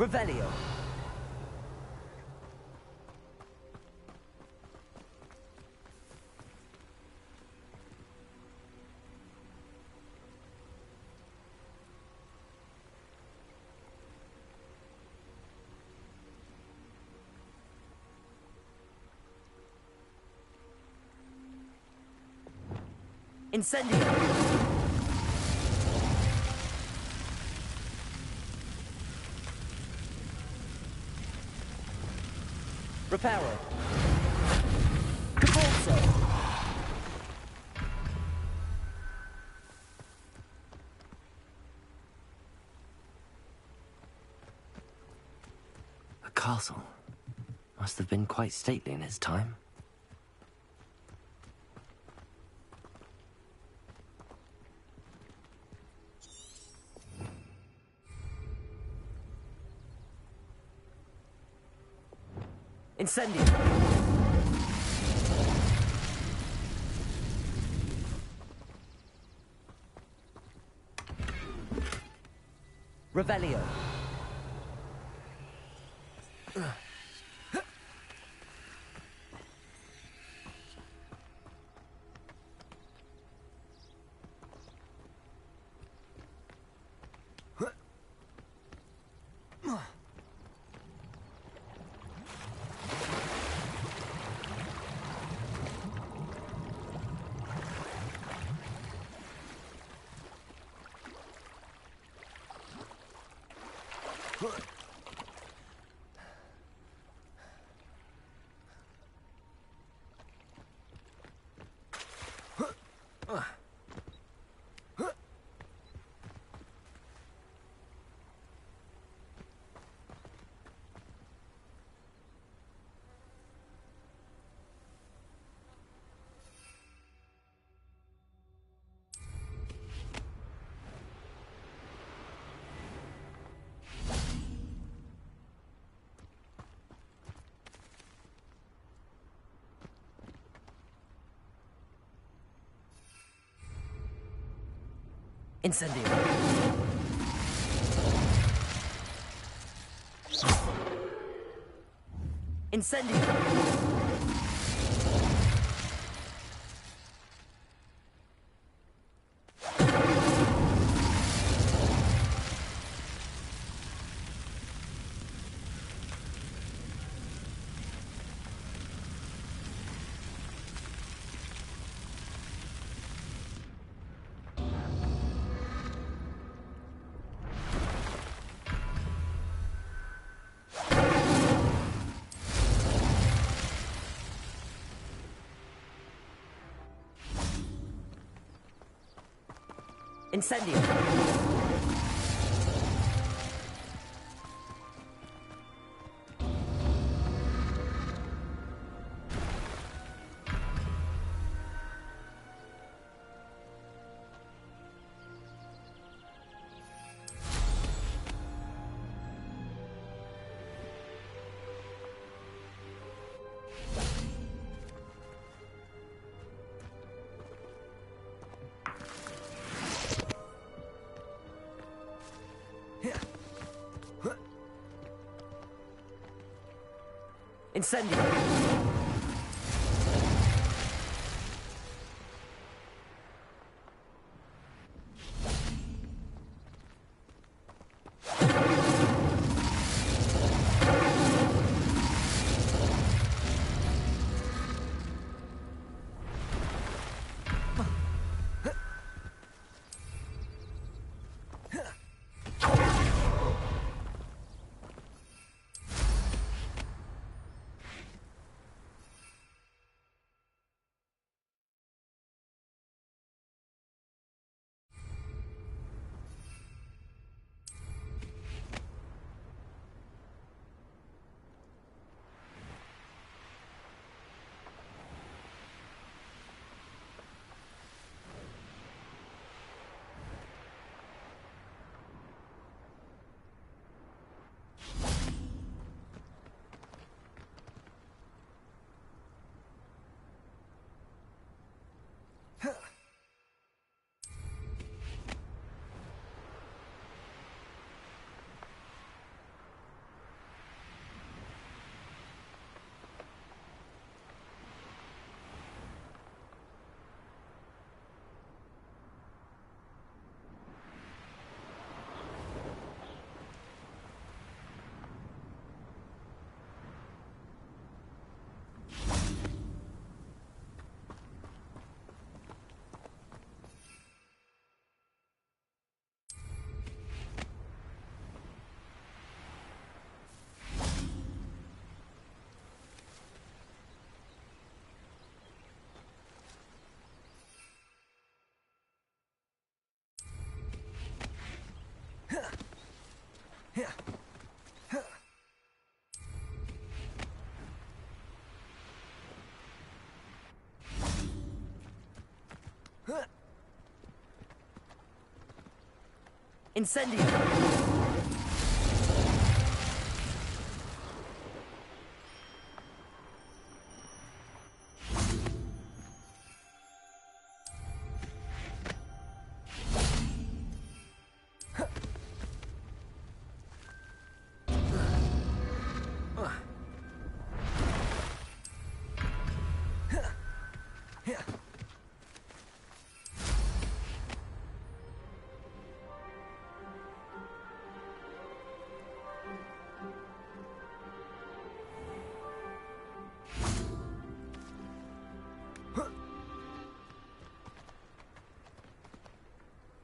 Revelio. Incendio. Reparo. Cabalso. A castle. Must have been quite stately in its time. Incendio. Revelio. Incendio. Incendio. Incendio. Incendio. Incendio!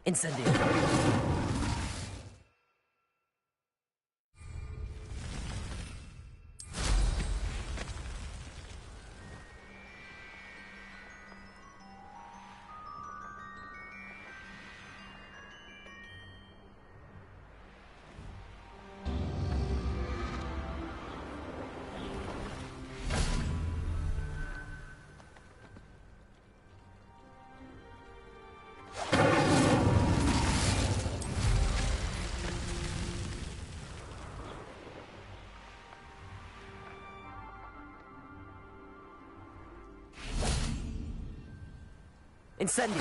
Incendio! Incendio!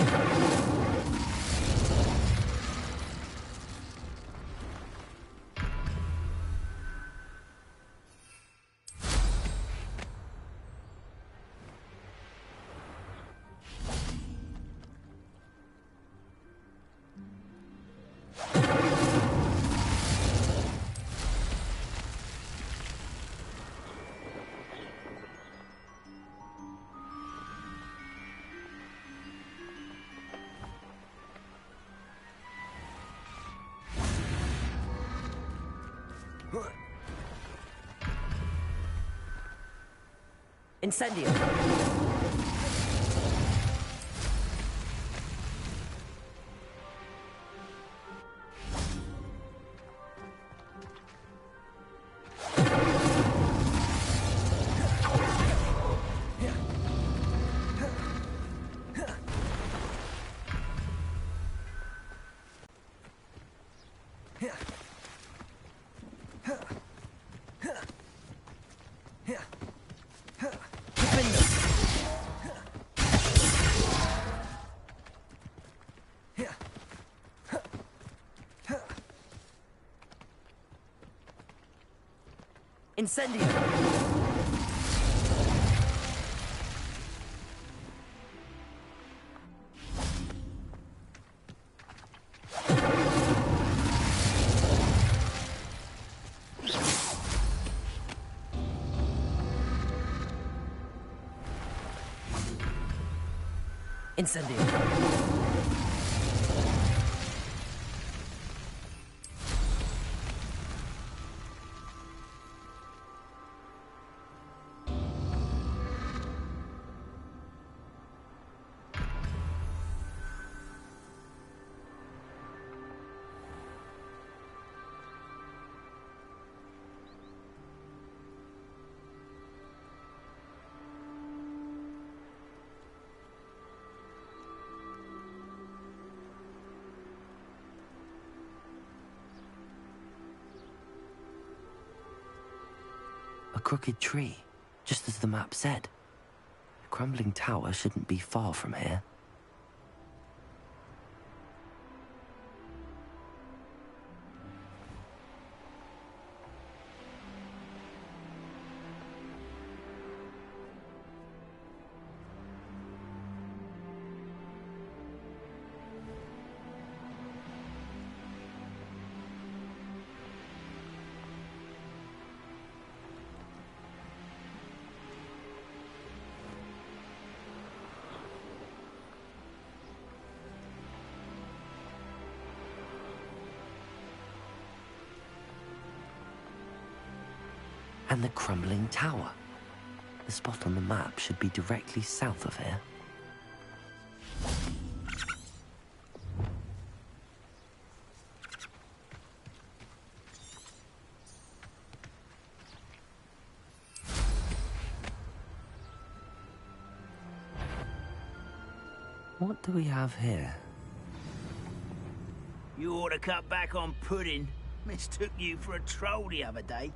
Incendio! Incendio! Incendio! A crooked tree, just as the map said. The crumbling tower shouldn't be far from here. And the crumbling tower. The spot on the map should be directly south of here. What do we have here? You ought to cut back on pudding. Mistook you for a troll the other day.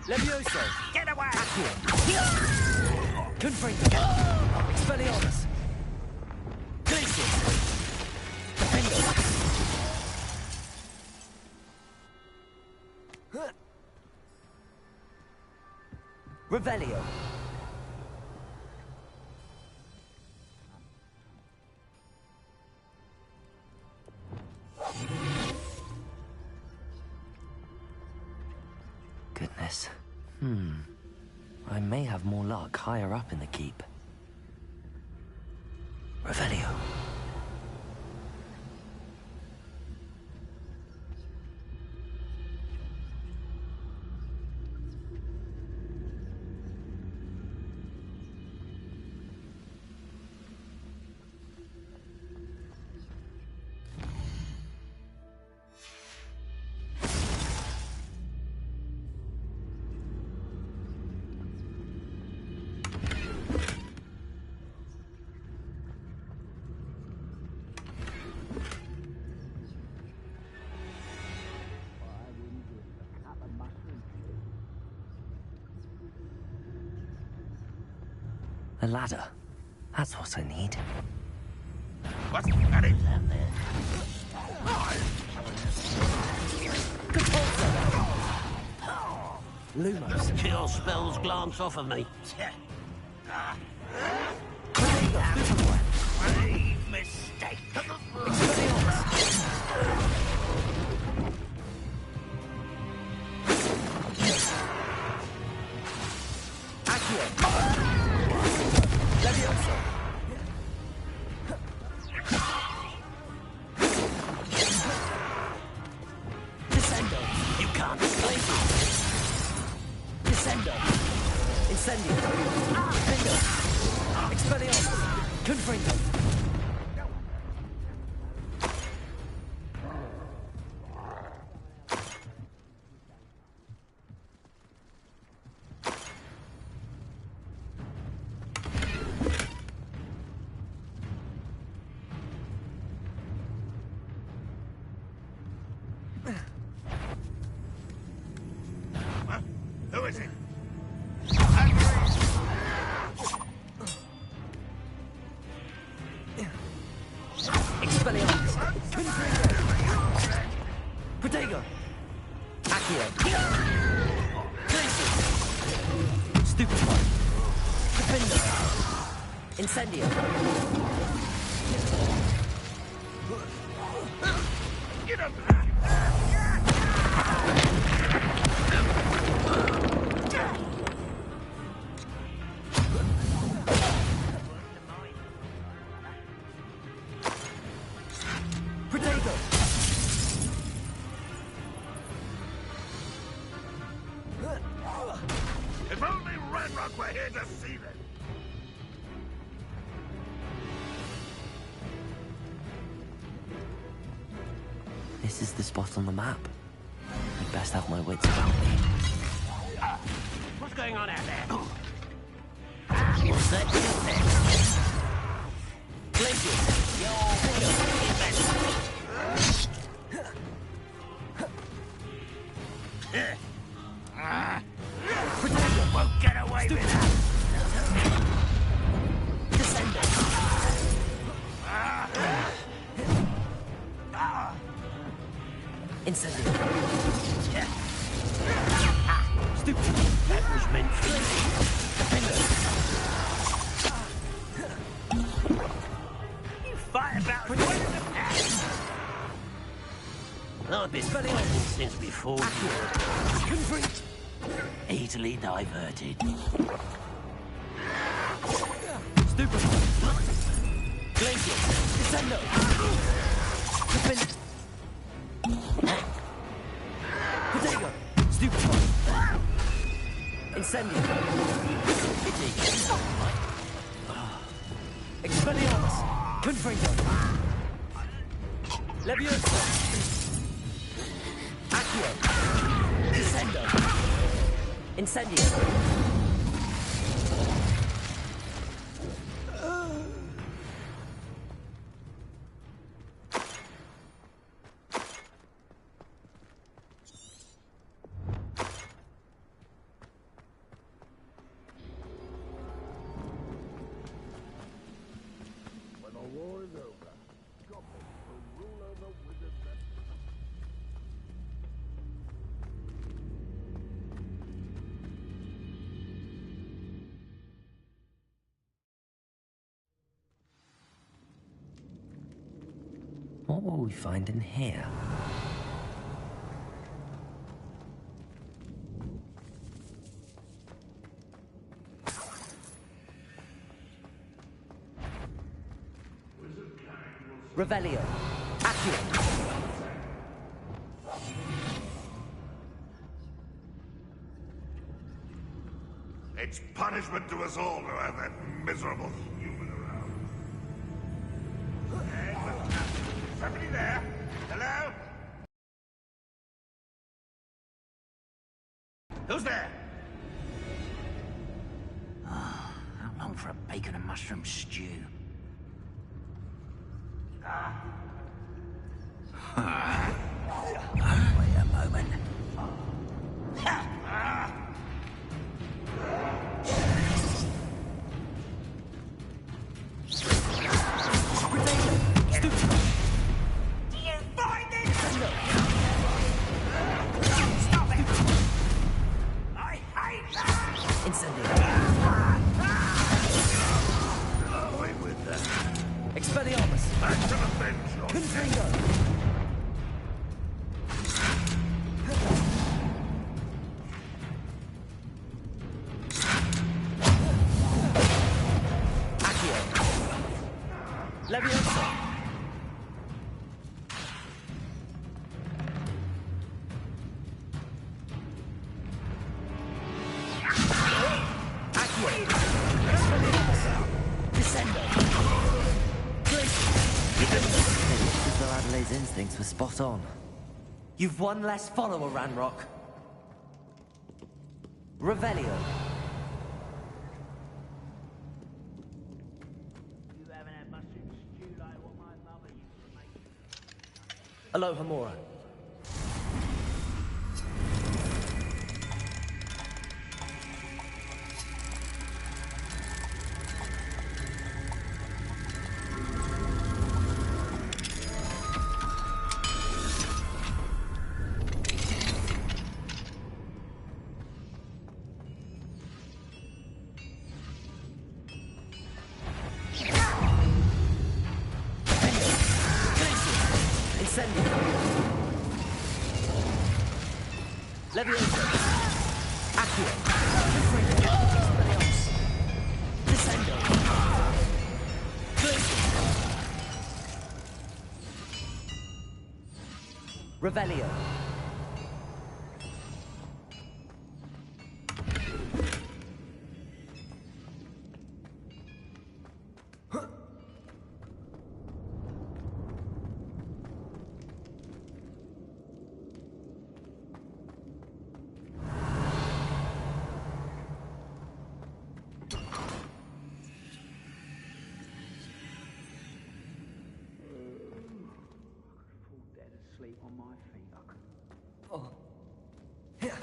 Levioso! Get away! Confringo! Expelliarmus! Glacius! Defendo! Revelio! Goodness. I may have more luck higher up in the keep. Revelio. A ladder. That's what I need. What's that is down there? Lumos. Kill spells glance off of me. Grave mistake. Levioso! Descendo! You can't. Descendo! Incendio! Defendo! Expelliarmus! Confringo! Who is it? Expelliarmus! Confringo! Protego! Accio! Glacius! Stupefy! Defender! Incendio! Get up! Protego! If only Ranrock were here to see this! This is the spot on the map. I'd best have my wits about me. What's going on out there? What's that you think? Glacius! Protego! Won't get away with that. Descendo! Incendio! Stupid! That was meant for me. You fight about it. I've been fighting since before you. Confringo! Easily diverted. Stupefy! Glacius! Descendo! Potato! Stupefy! Incendio! Itchy! Expelliarmus! Confringo! Levioso! Accio! Descendo! Incendio! What will we find in here? Revelio. Accio. It's punishment to us all to have that miserable human around. Somebody there? Hello? Who's there? How long for a bacon and mushroom stew? Wait a moment. Expelliarmus! Confringo! Accio! Levioso! Accio! Descendo! As though Adelaide's instincts were spot on. You've one less follower, Ranrock. Revelio. You haven't had mushroom stew like what my mother used to make. Alohomora. Levioso. Accio. Expelliarmus. Descendo. Glacius. Revelio. Sleep on my feet. I could... Oh. Here.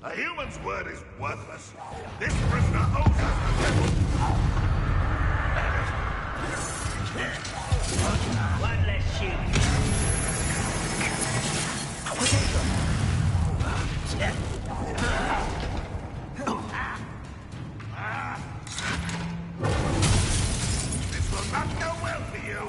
A human's word is worthless. This prisoner owes us One less shoot. This will not go well for you.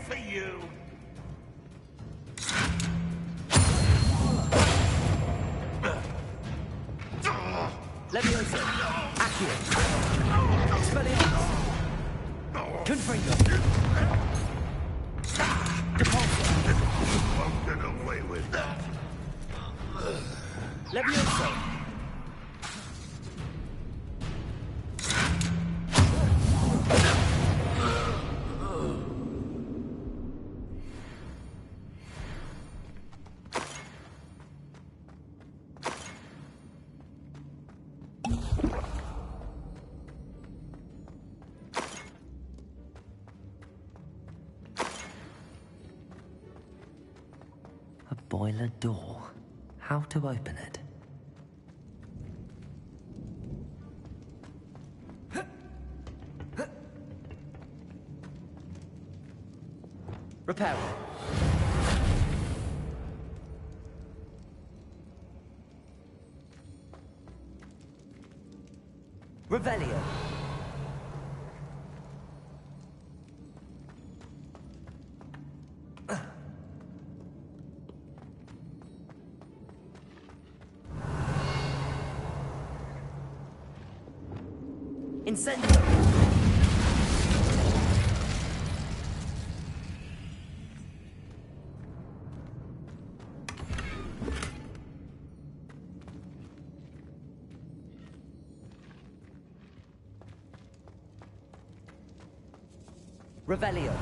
for you! Levioso! Accio! Expelliarmus! Confringo! Depulso! Won't get away with that. Levioso! A boiler door. How to open it? Repair it. Revelio. Incendio. Revelio.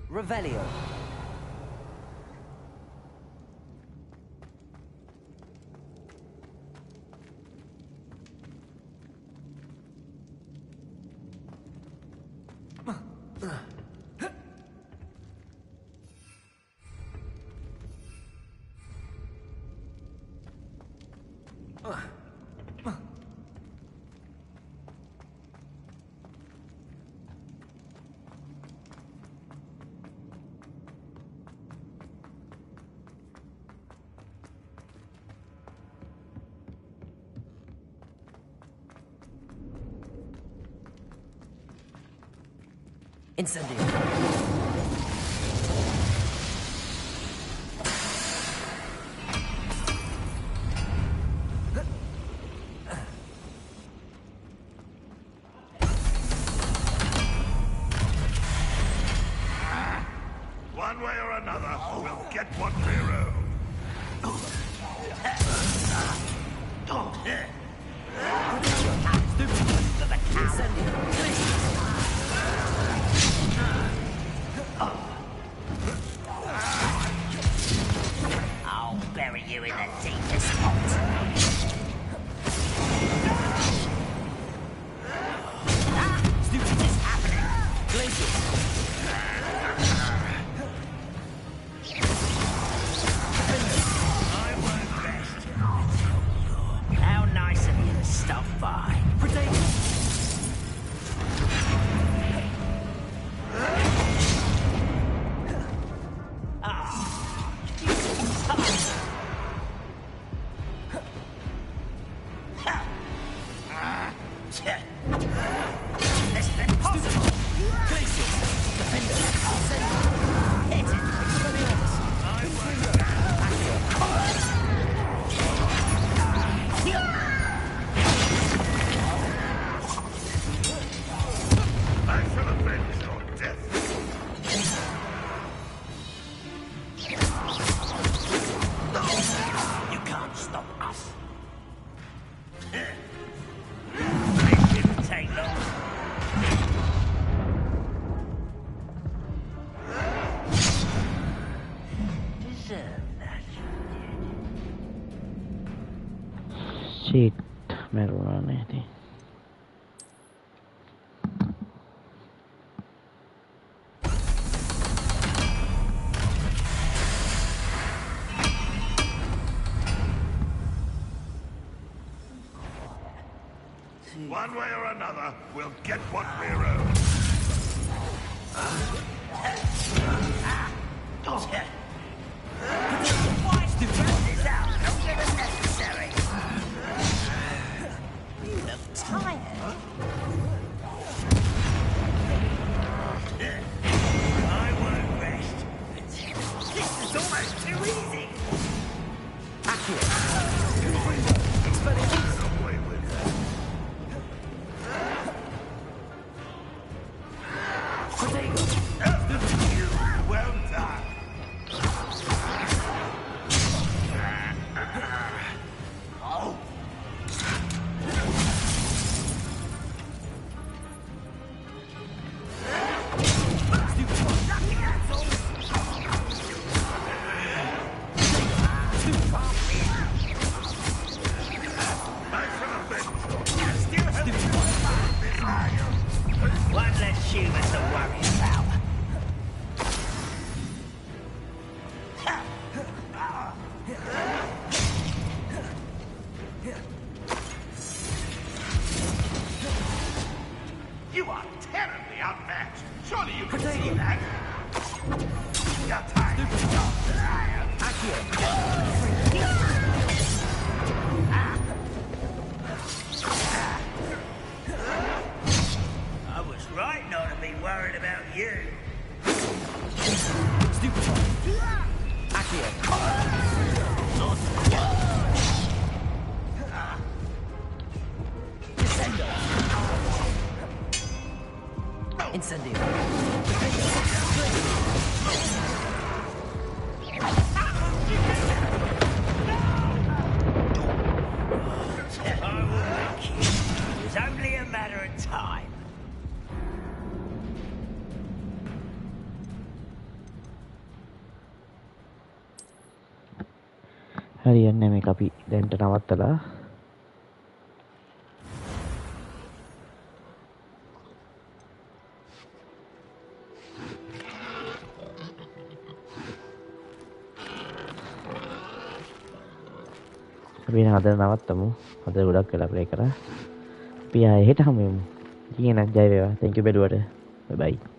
Revelio. Incendio. One way or another, we'll get what we're owed. I'll bury you in the deepest pot. Stupid is happening. How nice of you to stop by. I shall avenge your death. You can't stop us. It didn't take long. Deserve that, you did. Shit. මැරුණානේ ඉතින්. One way or another, we'll get what we're owed. Why's the this out? Longer than necessary. You look tired. I won't rest. This is almost too easy. It's very easy. Well done. One less human to worry about. You are terribly outmatched. Surely you can see that. You're tired. I was right not to be worried about you. Incendio. I will make you. It was only a matter of time. හරියන්නේ මේක අපි දැන්ට නවත්තලා අපි අද නවත්තමු. අද ගොඩක් වෙලා ප්ලේ කරා. අපි ආයෙ හෙට හමු වෙමු. ඉතින් එහෙනම් ජය වේවා. thank you බෙලුවට. bye bye.